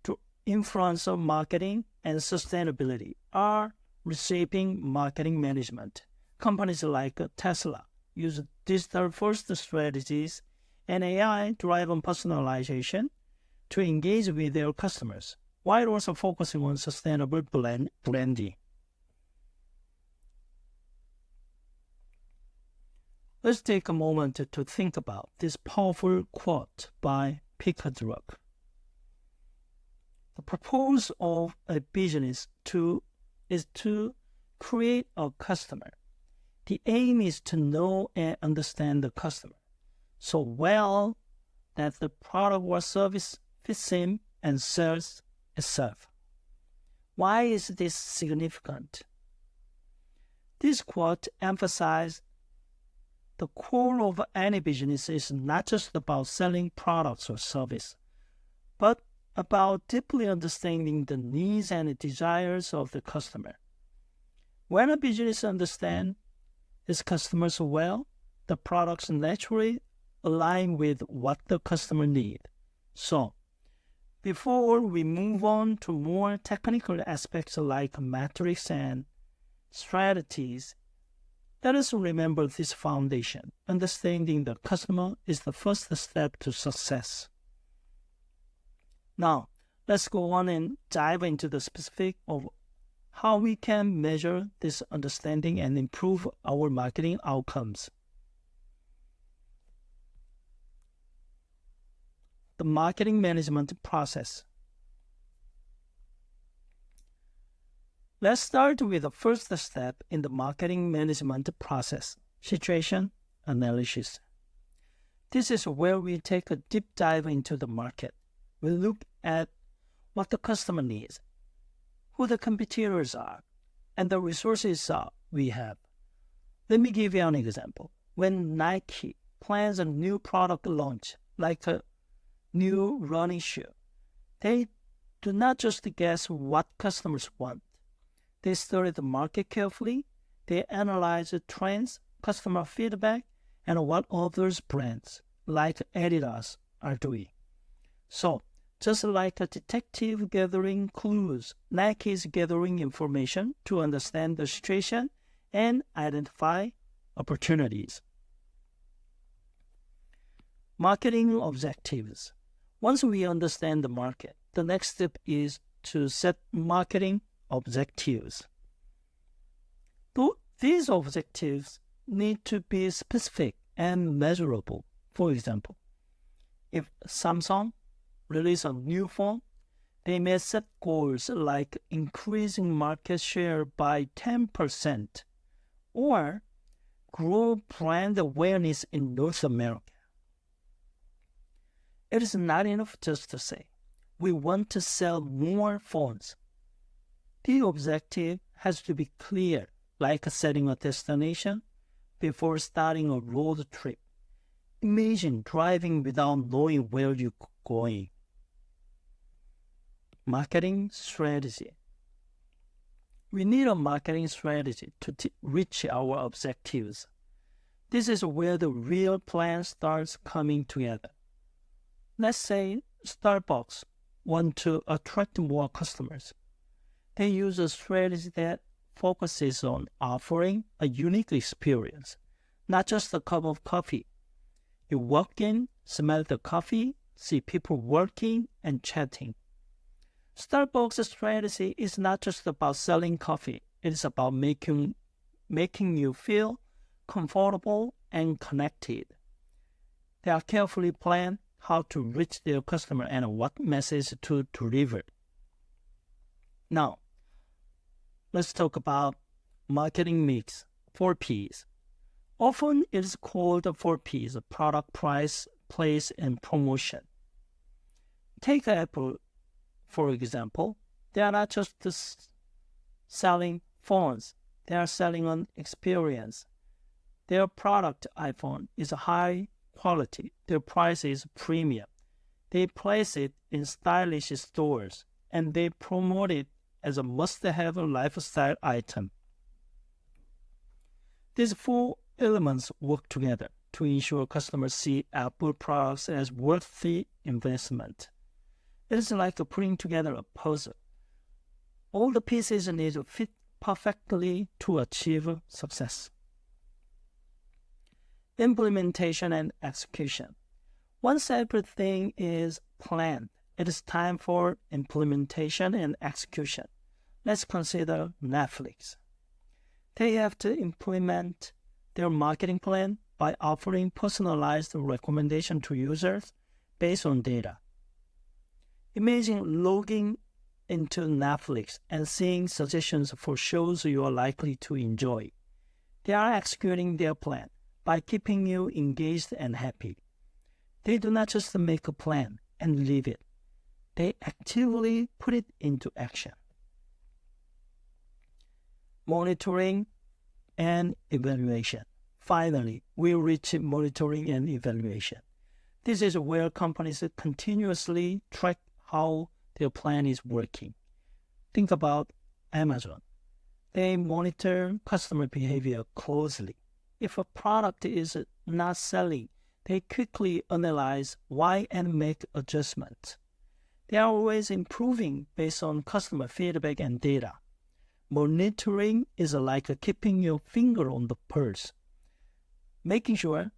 to influencer marketing and sustainability, are reshaping marketing management. Companies like Tesla use digital-first strategies and AI-driven personalization to engage with their customers, while also focusing on sustainable branding. Let's take a moment to think about this powerful quote by Kotler. The purpose of a business is to create a customer. The aim is to know and understand the customer so well that the product or service fits him and sells itself. Why is this significant? This quote emphasizes the core of any business is not just about selling products or service, but about deeply understanding the needs and desires of the customer. When a business understands its customers well, the products naturally align with what the customer needs. So, before we move on to more technical aspects like metrics and strategies, let us remember this foundation. Understanding the customer is the first step to success. Now, let's go on and dive into the specifics of how we can measure this understanding and improve our marketing outcomes. The marketing management process. Let's start with the first step in the marketing management process, situation analysis. This is where we take a deep dive into the market. We look at what the customer needs, who the competitors are, and the resources we have. Let me give you an example. When Nike plans a new product launch, like a new running shoe, they do not just guess what customers want. They study the market carefully. They analyze the trends, customer feedback, and what other brands, like Adidas, are doing. So, just like a detective gathering clues, Nike is gathering information to understand the situation and identify opportunities. Marketing objectives. Once we understand the market, the next step is to set marketing objectives. These objectives need to be specific and measurable. For example, if Samsung release a new phone, they may set goals like increasing market share by 10% or grow brand awareness in North America. It is not enough just to say, we want to sell more phones. The objective has to be clear, like setting a destination before starting a road trip. Imagine driving without knowing where you're going. Marketing strategy. We need a marketing strategy to reach our objectives. This is where the real plan starts coming together. Let's say Starbucks want to attract more customers. They use a strategy that focuses on offering a unique experience, not just a cup of coffee. You walk in, smell the coffee, see people working and chatting. Starbucks' strategy is not just about selling coffee. It is about making you feel comfortable and connected. They are carefully planned how to reach their customer and what message to deliver. Now, let's talk about marketing mix, 4 Ps. Often it is called the 4 Ps, product, price, place, and promotion. Take Apple, for example. They are not just selling phones. They are selling an experience. Their product, iPhone, is high quality. Their price is premium. They place it in stylish stores, and they promote it as a must-have lifestyle item. These 4 elements work together to ensure customers see Apple products as worthy investment. It is like putting together a puzzle. All the pieces need to fit perfectly to achieve success. Implementation and execution. Once everything is planned, it is time for implementation and execution. Let's consider Netflix. They have to implement their marketing plan by offering personalized recommendations to users based on data. Imagine logging into Netflix and seeing suggestions for shows you are likely to enjoy. They are executing their plan by keeping you engaged and happy. They do not just make a plan and leave it. They actively put it into action. Monitoring and evaluation. Finally, we reach monitoring and evaluation. This is where companies continuously track how their plan is working. Think about Amazon. They monitor customer behavior closely. If a product is not selling, they quickly analyze why and make adjustments. They are always improving based on customer feedback and data. Monitoring is like keeping your finger on the pulse, making sure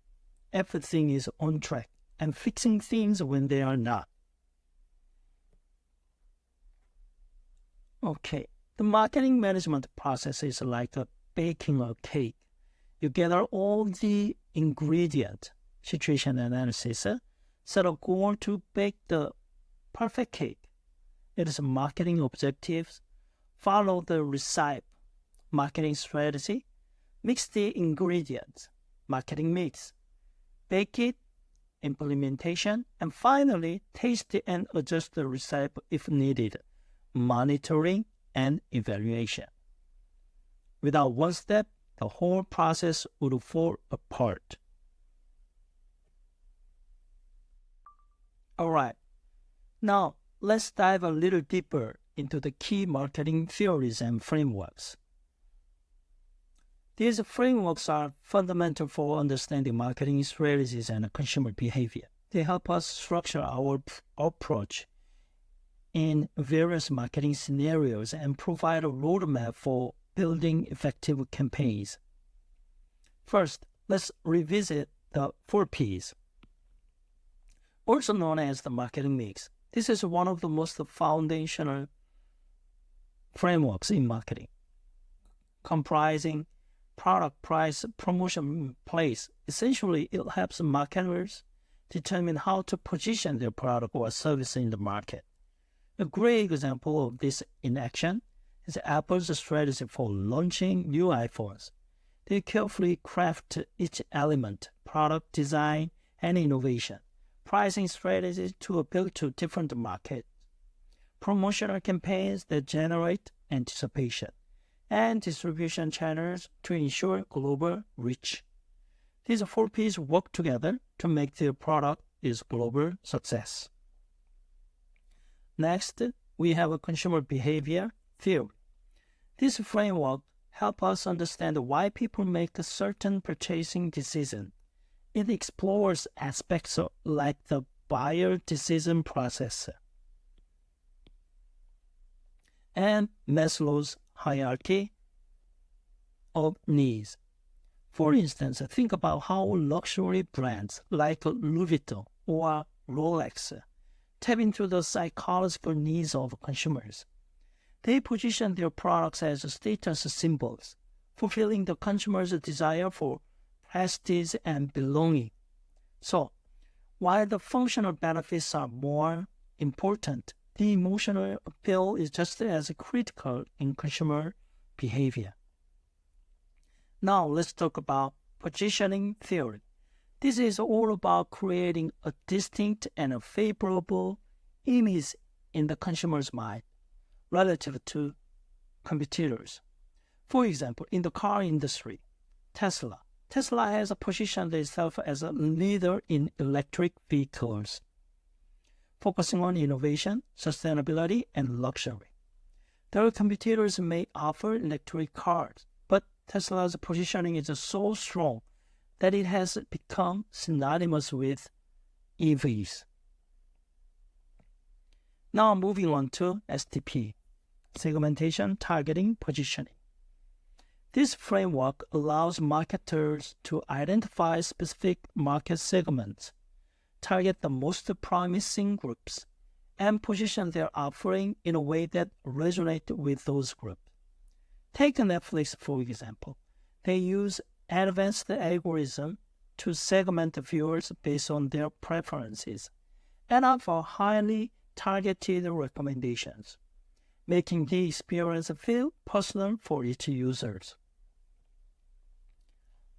everything is on track and fixing things when they are not. Okay, the marketing management process is like baking a cake. You gather all the ingredients, situation analysis, set a goal to bake the perfect cake. It is marketing objectives, follow the recipe, marketing strategy, mix the ingredients, marketing mix, bake it, implementation, and finally taste and adjust the recipe if needed, monitoring and evaluation. Without one step, the whole process would fall apart. All right, now let's dive a little deeper into the key marketing theories and frameworks. These frameworks are fundamental for understanding marketing strategies and consumer behavior. They help us structure our approach in various marketing scenarios and provide a roadmap for building effective campaigns. First, let's revisit the 4 Ps, also known as the marketing mix. This is one of the most foundational frameworks in marketing, comprising product price promotion in place. Essentially, it helps marketers determine how to position their product or service in the market. A great example of this in action is Apple's strategy for launching new iPhones. They carefully craft each element, product design, and innovation, pricing strategies to appeal to different markets, promotional campaigns that generate anticipation, and distribution channels to ensure global reach. These 4 P's work together to make their product a global success. Next, we have a consumer behavior theory. This framework helps us understand why people make a certain purchasing decision. It explores aspects like the buyer decision process and Maslow's hierarchy of needs. For instance, think about how luxury brands like Louis Vuitton or Rolex tap into the psychological needs of consumers. They position their products as status symbols, fulfilling the consumer's desire for prestige and belonging. So, while the functional benefits are more important, the emotional appeal is just as critical in consumer behavior. Now let's talk about positioning theory. This is all about creating a distinct and a favorable image in the consumer's mind relative to competitors. For example, in the car industry, Tesla has positioned itself as a leader in electric vehicles, focusing on innovation, sustainability, and luxury. Their competitors may offer electric cars, but Tesla's positioning is so strong that it has become synonymous with EVs. Now moving on to STP, segmentation, targeting, positioning. This framework allows marketers to identify specific market segments, target the most promising groups, and position their offering in a way that resonates with those groups. Take Netflix, for example. They use advanced algorithms to segment viewers based on their preferences and offer highly targeted recommendations, making the experience feel personal for each user.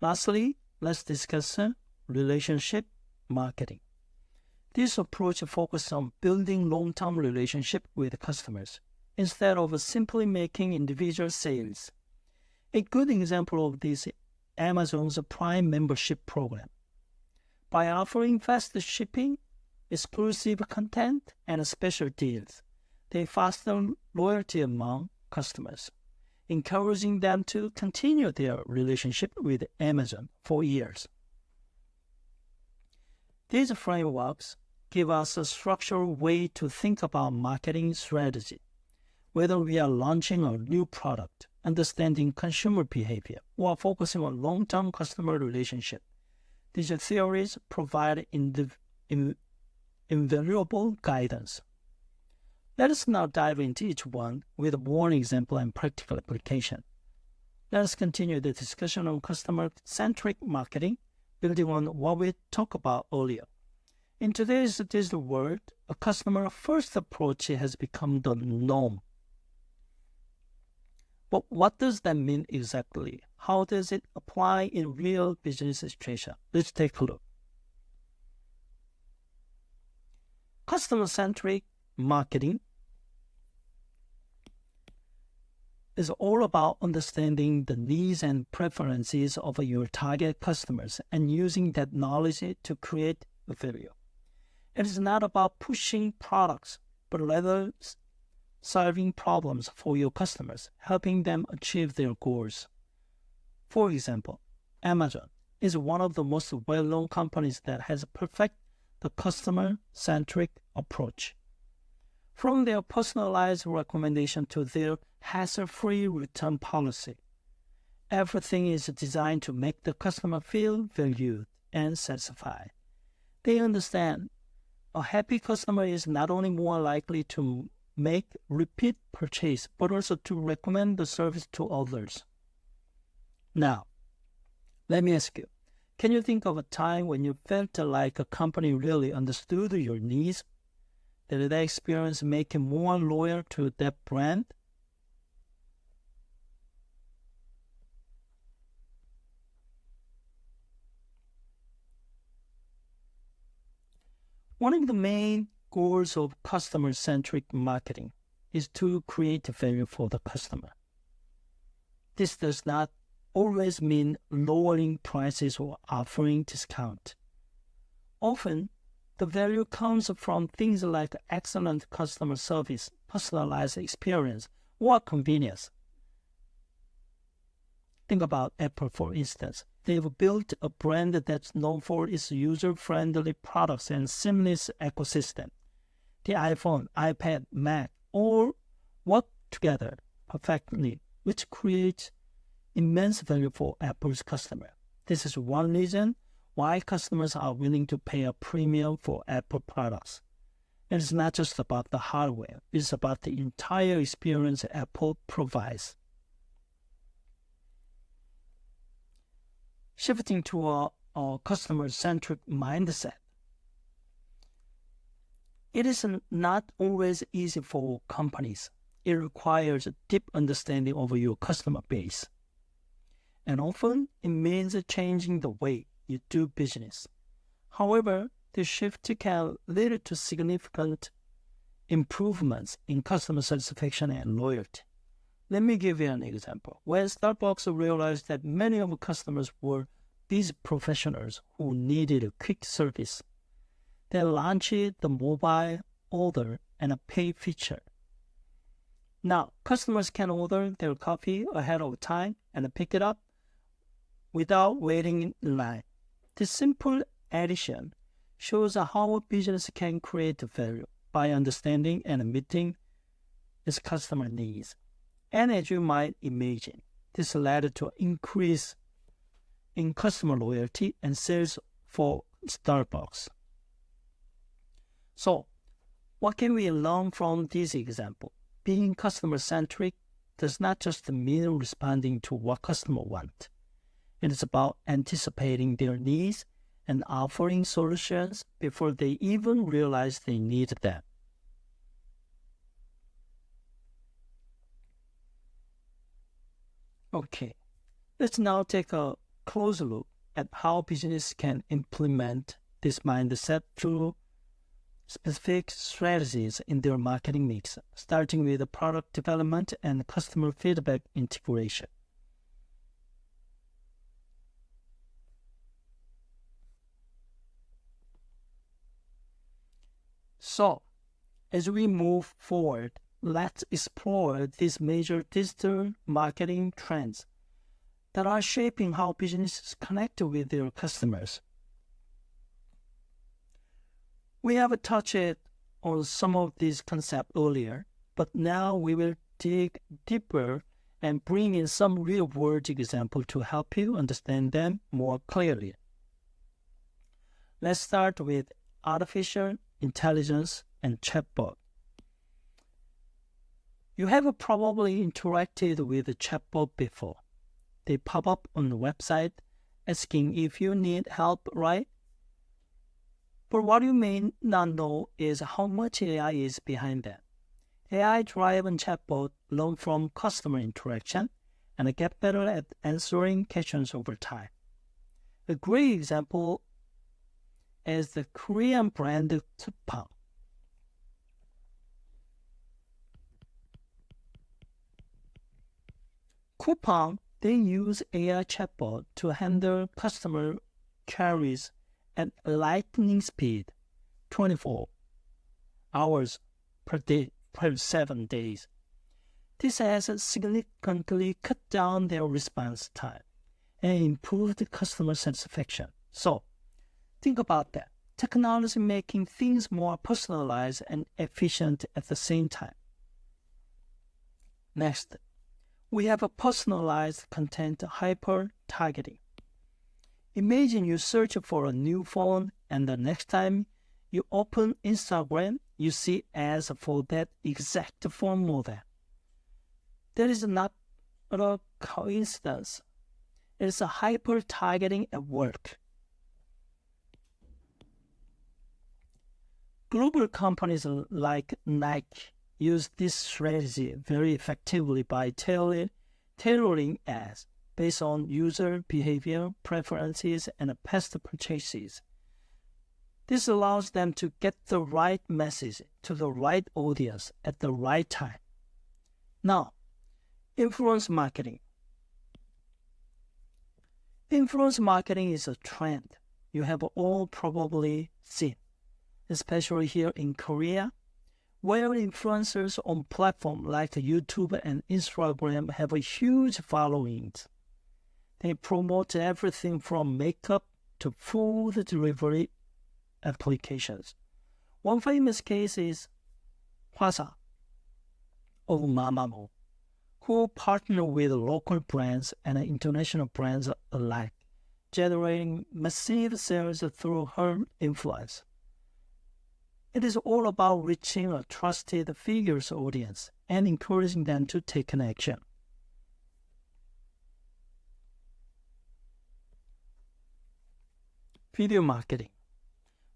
Lastly, let's discuss relationship marketing. This approach focuses on building long-term relationships with customers instead of simply making individual sales. A good example of this is Amazon's Prime membership program. By offering fast shipping, exclusive content, and special deals, they foster loyalty among customers, encouraging them to continue their relationship with Amazon for years. These frameworks give us a structured way to think about marketing strategy, whether we are launching a new product, understanding consumer behavior, or focusing on long-term customer relationship. These theories provide invaluable guidance. Let us now dive into each one with more example and practical application. Let us continue the discussion on customer-centric marketing, building on what we talked about earlier. In today's digital world, a customer-first approach has become the norm. But what does that mean exactly? How does it apply in real business situation? Let's take a look. Customer-centric marketing is all about understanding the needs and preferences of your target customers and using that knowledge to create value. It is not about pushing products, but rather solving problems for your customers, helping them achieve their goals. For example, Amazon is one of the most well-known companies that has perfected the customer-centric approach. From their personalized recommendation to their hassle-free return policy, everything is designed to make the customer feel valued and satisfied. They understand a happy customer is not only more likely to make repeat purchase, but also to recommend the service to others. Now, Let me ask you, can you think of a time when you felt like a company really understood your needs? Did that experience make you more loyal to that brand? One of the main goals of customer-centric marketing is to create value for the customer. This does not always mean lowering prices or offering discount. Often, the value comes from things like excellent customer service, personalized experience, or convenience. Think about Apple, for instance. They've built a brand that's known for its user-friendly products and seamless ecosystem. The iPhone, iPad, Mac all work together perfectly, which creates immense value for Apple's customer. This is one reason why customers are willing to pay a premium for Apple products. And it's not just about the hardware, it's about the entire experience Apple provides. Shifting to a customer-centric mindset. It is not always easy for companies. It requires a deep understanding of your customer base. And often, it means changing the way you do business. However, the shift can lead to significant improvements in customer satisfaction and loyalty. Let me give you an example. When Starbucks realized that many of customers were busy professionals who needed a quick service, they launched the mobile order and a pay feature. Now, customers can order their coffee ahead of time and pick it up without waiting in line. This simple addition shows how a business can create value by understanding and meeting its customer needs. And as you might imagine, this led to an increase in customer loyalty and sales for Starbucks. So, what can we learn from this example? Being customer-centric does not just mean responding to what customers want. It is about anticipating their needs and offering solutions before they even realize they need them. Okay, let's now take a closer look at how business can implement this mindset through specific strategies in their marketing mix, starting with the product development and customer feedback integration. So, as we move forward, let's explore these major digital marketing trends that are shaping how businesses connect with their customers. We have touched on some of these concepts earlier, but now we will dig deeper and bring in some real-world examples to help you understand them more clearly. Let's start with artificial intelligence and chatbot. You have probably interacted with a chatbot before. They pop up on the website asking if you need help, right? But what you may not know is how much AI is behind that. AI-driven chatbots learn from customer interaction and get better at answering questions over time. A great example is the Korean brand Coupang. Coupang then use AI chatbot to handle customer queries at lightning speed, 24 hours per day per 7 days. This has significantly cut down their response time and improved customer satisfaction. So, think about that. Technology making things more personalized and efficient at the same time. Next, we have a personalized content hyper-targeting. Imagine you search for a new phone and the next time you open Instagram, you see ads for that exact phone model. That is not a coincidence. It is a hyper-targeting at work. Global companies like Nike use this strategy very effectively by tailoring ads based on user behavior, preferences, and past purchases. This allows them to get the right message to the right audience at the right time. Now, influence marketing. Influence marketing is a trend you have all probably seen, especially here in Korea, where influencers on platforms like YouTube and Instagram have a huge followings. They promote everything from makeup to food delivery applications. One famous case is Hwasa of Mamamoo, who partner with local brands and international brands alike, generating massive sales through her influence. It is all about reaching a trusted figure's audience and encouraging them to take an action. Video marketing.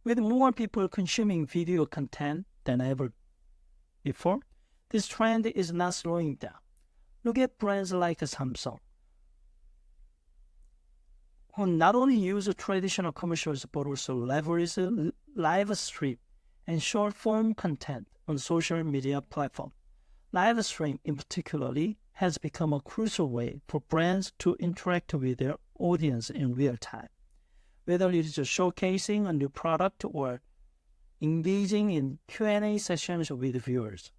With more people consuming video content than ever before, this trend is not slowing down. Look at brands like Samsung, who not only use traditional commercials but also leverage live stream and short-form content on social media platforms. Live stream, in particularly, has become a crucial way for brands to interact with their audience in real time, whether it is showcasing a new product or engaging in Q&A sessions with viewers.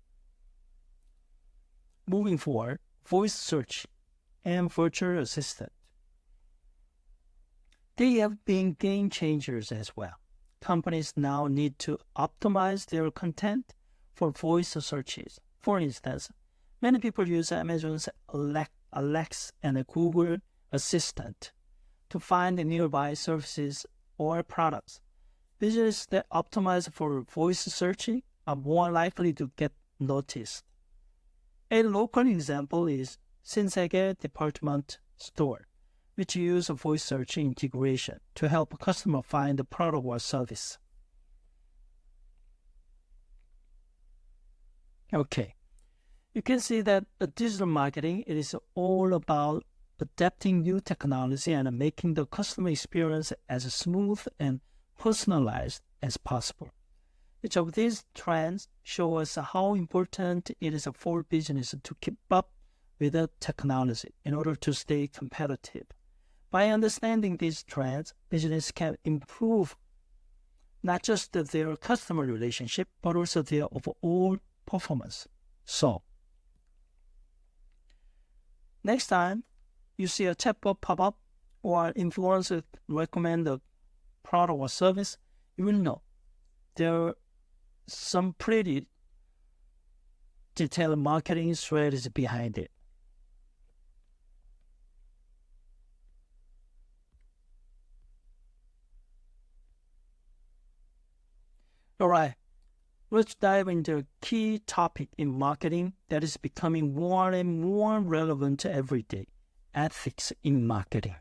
Moving forward, voice search and virtual assistant. They have been game changers as well. Companies now need to optimize their content for voice searches. For instance, many people use Amazon's Alexa and Google Assistant to find nearby services or products. Businesses that optimize for voice searching are more likely to get noticed. A local example is Shinsegae department store, which use voice search integration to help customers find the product or service. Okay, you can see that digital marketing, it is all about adapting new technology and making the customer experience as smooth and personalized as possible. Each of these trends show us how important it is for business to keep up with the technology in order to stay competitive. By understanding these trends, business can improve not just their customer relationship, but also their overall performance. So, next time you see a chatbot pop up or influencer recommend a product or service, you will know there are some pretty detailed marketing strategy behind it. All right, let's dive into a key topic in marketing that is becoming more and more relevant every day: ethics in marketing.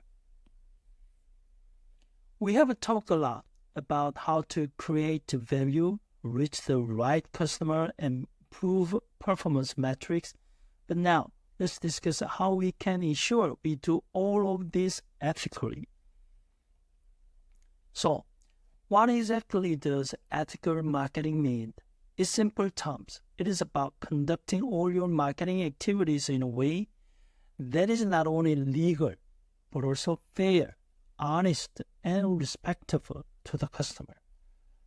We have talked a lot about how to create value, reach the right customer, and improve performance metrics. But now, let's discuss how we can ensure we do all of this ethically. So, what exactly does ethical marketing mean? In simple terms, it is about conducting all your marketing activities in a way that is not only legal, but also fair, honest, and respectful to the customer.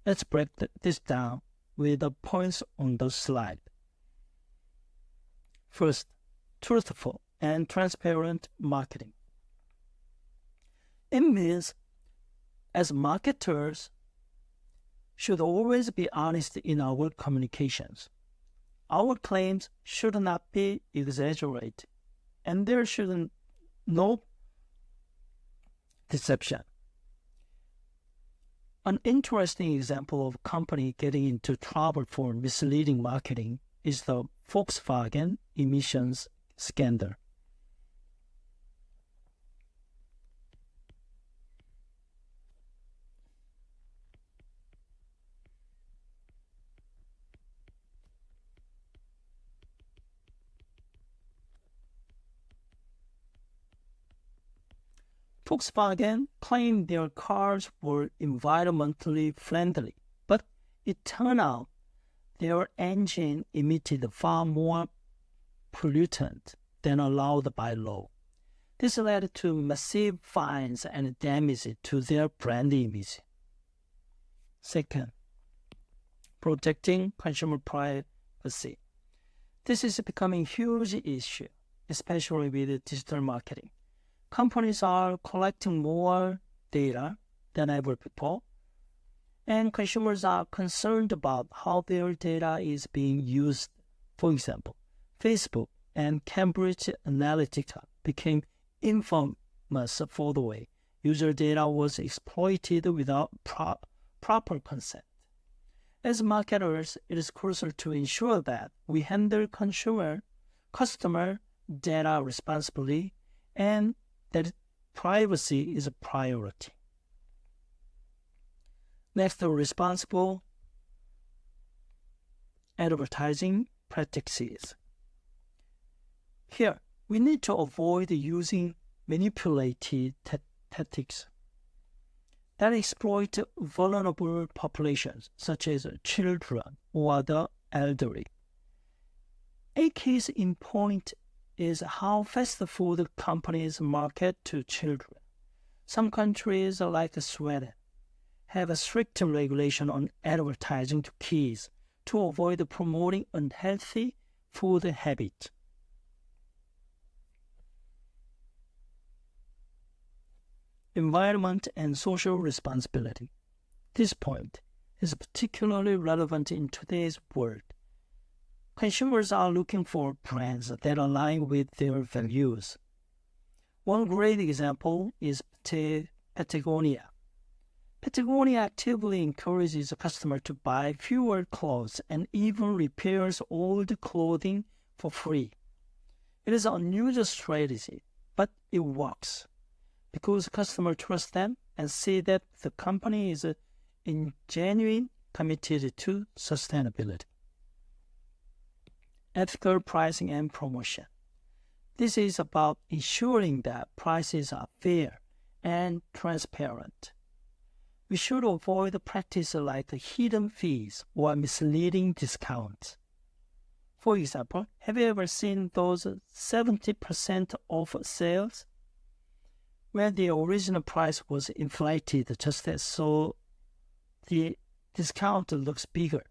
Let's break this down with the points on the slide. First, truthful and transparent marketing. It means, as marketers, should always be honest in our communications. Our claims should not be exaggerated, and there should no deception. An interesting example of a company getting into trouble for misleading marketing is the Volkswagen emissions scandal. Volkswagen claimed their cars were environmentally friendly, but it turned out their engine emitted far more pollutant than allowed by law. This led to massive fines and damage to their brand image. Second, protecting consumer privacy. This is becoming a huge issue, especially with digital marketing. Companies are collecting more data than ever before, and consumers are concerned about how their data is being used. For example, Facebook and Cambridge Analytica became infamous for the way user data was exploited without proper consent. As marketers, it is crucial to ensure that we handle customer data responsibly and that privacy is a priority. Next, responsible advertising practices. Here, we need to avoid using manipulated tactics that exploit vulnerable populations, such as children or the elderly. A case in point is how fast food companies market to children. Some countries, like Sweden, have a strict regulation on advertising to kids to avoid promoting unhealthy food habits. Environment and social responsibility. This point is particularly relevant in today's world. Consumers are looking for brands that align with their values. One great example is Patagonia. Patagonia actively encourages a customer to buy fewer clothes and even repairs old clothing for free. It is an unusual strategy, but it works because customers trust them and see that the company is genuinely committed to sustainability. Ethical pricing and promotion. This is about ensuring that prices are fair and transparent. We should avoid practices like hidden fees or misleading discounts. For example, have you ever seen those 70% off sales where the original price was inflated just so the discount looks bigger?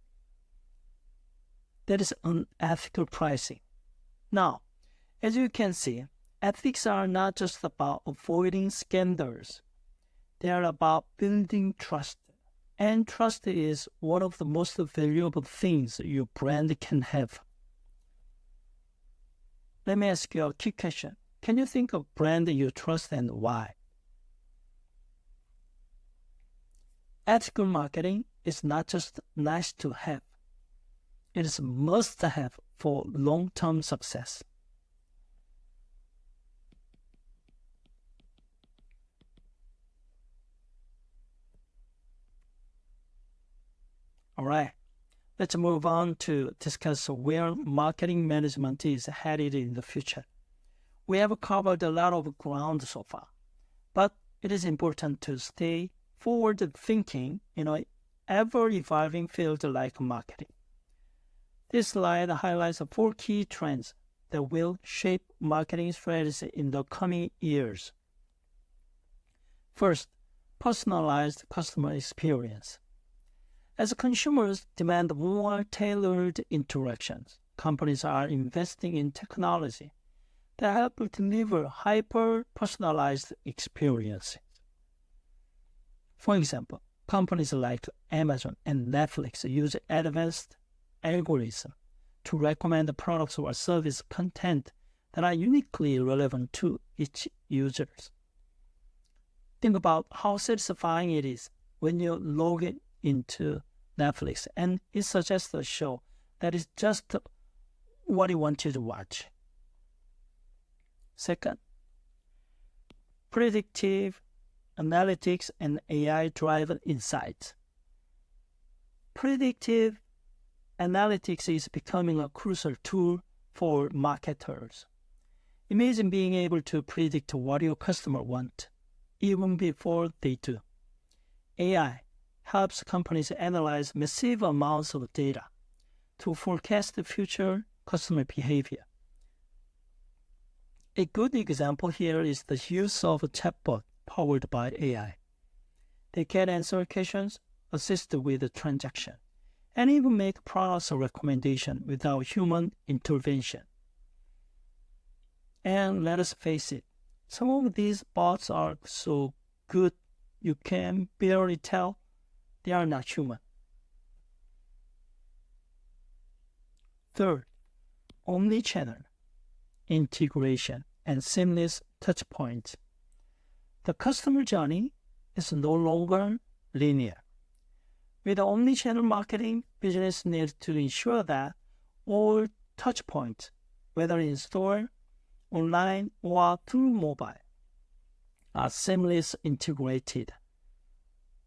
That is unethical pricing. Now, as you can see, ethics are not just about avoiding scandals. They are about building trust. And trust is one of the most valuable things your brand can have. Let me ask you a quick question. Can you think of a brand you trust and why? Ethical marketing is not just nice to have. It is a must-have for long-term success. All right, let's move on to discuss where marketing management is headed in the future. We have covered a lot of ground so far, but it is important to stay forward-thinking in an ever-evolving field like marketing. This slide highlights 4 key trends that will shape marketing strategy in the coming years. First, personalized customer experience. As consumers demand more tailored interactions, companies are investing in technology that help deliver hyper-personalized experiences. For example, companies like Amazon and Netflix use advanced algorithms to recommend the products or service content that are uniquely relevant to each user. Think about how satisfying it is when you log into Netflix and it suggests a show that is just what you want to watch. Second, predictive analytics and AI-driven insights. Predictive analytics is becoming a crucial tool for marketers. Imagine being able to predict what your customer wants, even before they do. AI helps companies analyze massive amounts of data to forecast the future customer behavior. A good example here is the use of a chatbot powered by AI. They can answer questions, assist with the transaction, and even make product recommendation without human intervention. And let us face it, some of these bots are so good you can barely tell they are not human. Third, omnichannel integration and seamless touchpoints. The customer journey is no longer linear. With omnichannel marketing, business needs to ensure that all touchpoints, whether in store, online, or through mobile, are seamlessly integrated.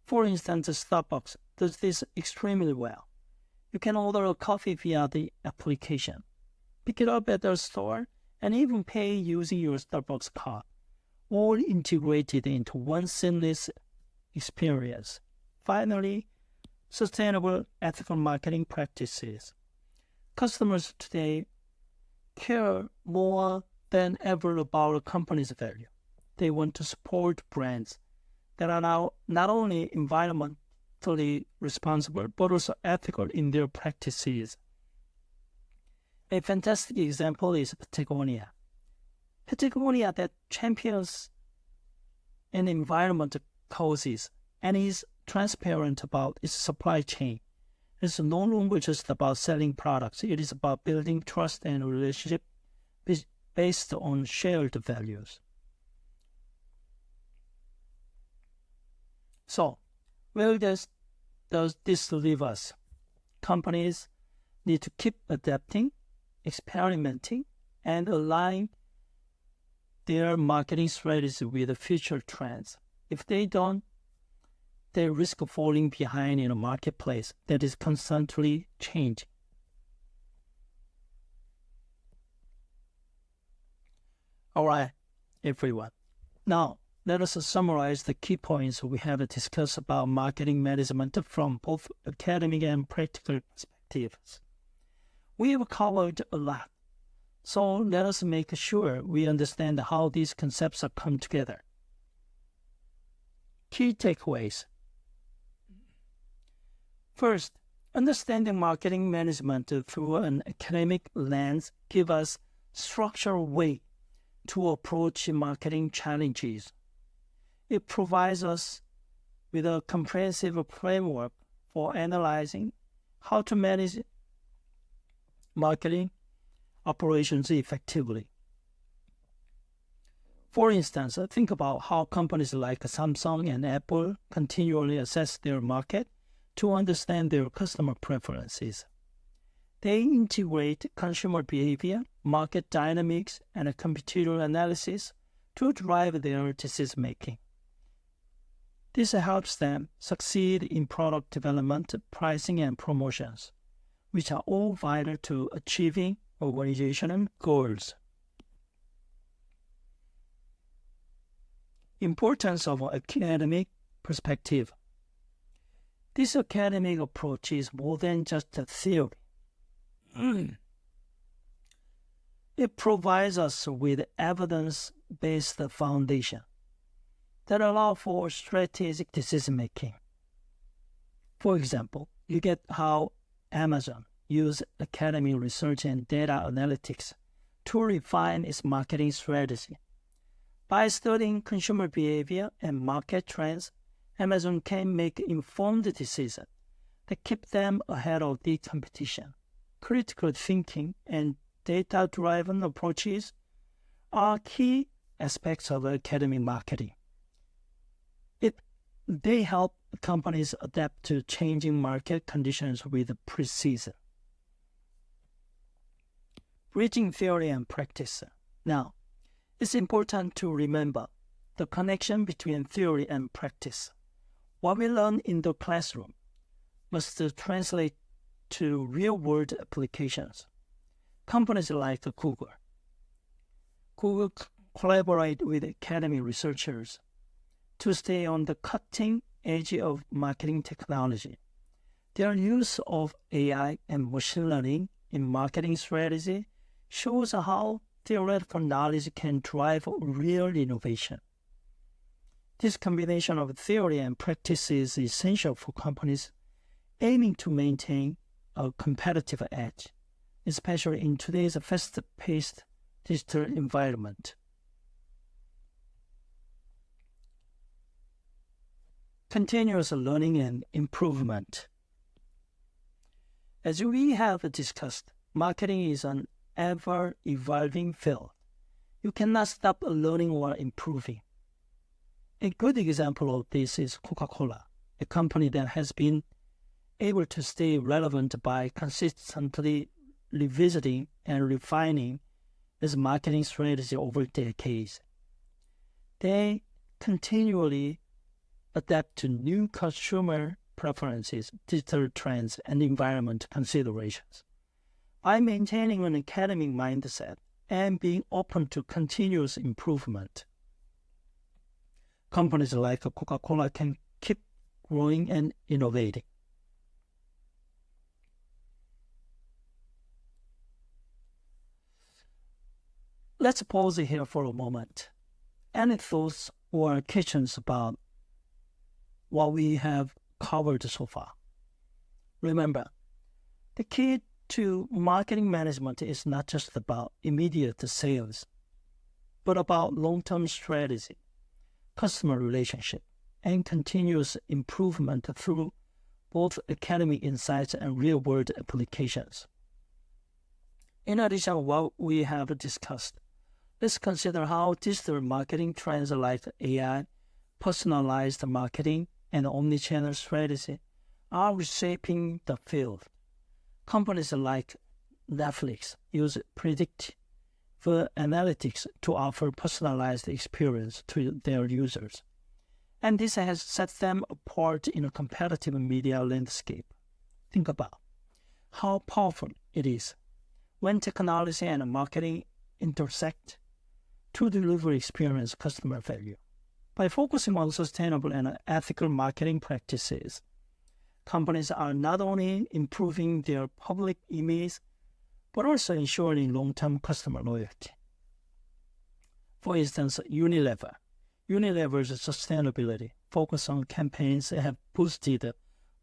For instance, Starbucks does this extremely well. You can order a coffee via the application, pick it up at the store, and even pay using your Starbucks card, all integrated into one seamless experience. Finally, sustainable ethical marketing practices. Customers today care more than ever about a company's value. They want to support brands that are now not only environmentally responsible, but also ethical in their practices. A fantastic example is Patagonia. Patagonia that champions an environmental causes and is transparent about its supply chain. It's no longer just about selling products. It is about building trust and relationship based on shared values. So, where does this leave us? Companies need to keep adapting, experimenting, and align their marketing strategy with the future trends. If they don't, they risk falling behind in a marketplace that is constantly changing. All right, everyone. Now, let us summarize the key points we have discussed about marketing management from both academic and practical perspectives. We have covered a lot, so let us make sure we understand how these concepts come together. Key takeaways. First, understanding marketing management through an academic lens gives us structured way to approach marketing challenges. It provides us with a comprehensive framework for analyzing how to manage marketing operations effectively. For instance, think about how companies like Samsung and Apple continually assess their market to understand their customer preferences. They integrate consumer behavior, market dynamics, and computer analysis to drive their decision-making. This helps them succeed in product development, pricing, and promotions, which are all vital to achieving organizational goals. Importance of an academic perspective. This academic approach is more than just a theory. It provides us with evidence-based foundation that allow for strategic decision-making. For example, you get how Amazon uses academic research and data analytics to refine its marketing strategy. By studying consumer behavior and market trends, Amazon can make informed decisions that keep them ahead of the competition. Critical thinking and data-driven approaches are key aspects of academic marketing. They help companies adapt to changing market conditions with precision. Bridging theory and practice. Now, it's important to remember the connection between theory and practice. What we learn in the classroom must translate to real-world applications. Companies like Google collaborate with academic researchers to stay on the cutting edge of marketing technology. Their use of AI and machine learning in marketing strategy shows how theoretical knowledge can drive real innovation. This combination of theory and practice is essential for companies aiming to maintain a competitive edge, especially in today's fast-paced digital environment. Continuous learning and improvement. As we have discussed, marketing is an ever-evolving field. You cannot stop learning or improving. A good example of this is Coca-Cola, a company that has been able to stay relevant by consistently revisiting and refining its marketing strategy over decades. They continually adapt to new consumer preferences, digital trends, and environment considerations. By maintaining an academic mindset and being open to continuous improvement, companies like Coca-Cola can keep growing and innovating. Let's pause here for a moment. Any thoughts or questions about what we have covered so far? Remember, the key to marketing management is not just about immediate sales, but about long-term strategy, customer relationship, and continuous improvement through both academic insights and real-world applications. In addition to what we have discussed, let's consider how digital marketing trends like AI, personalized marketing, and omnichannel strategy are reshaping the field. Companies like Netflix use predictive analytics to offer personalized experience to their users, and this has set them apart in a competitive media landscape. Think about how powerful it is when technology and marketing intersect to deliver experience customer value. By focusing on sustainable and ethical marketing practices, companies are not only improving their public image, but also ensuring long-term customer loyalty. For instance, Unilever's sustainability focus on campaigns have boosted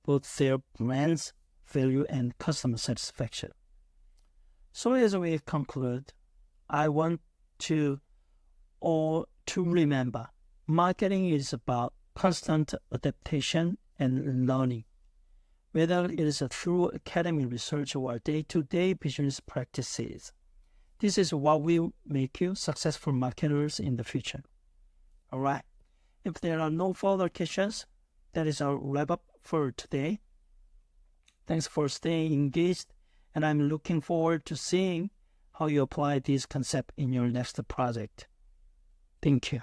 both their brand's value and customer satisfaction. So as we conclude, I want to all to remember, marketing is about constant adaptation and learning. Whether it is through academic research or day-to-day business practices, this is what will make you successful marketers in the future. All right. If there are no further questions, that is our wrap-up for today. Thanks for staying engaged, and I'm looking forward to seeing how you apply this concept in your next project. Thank you.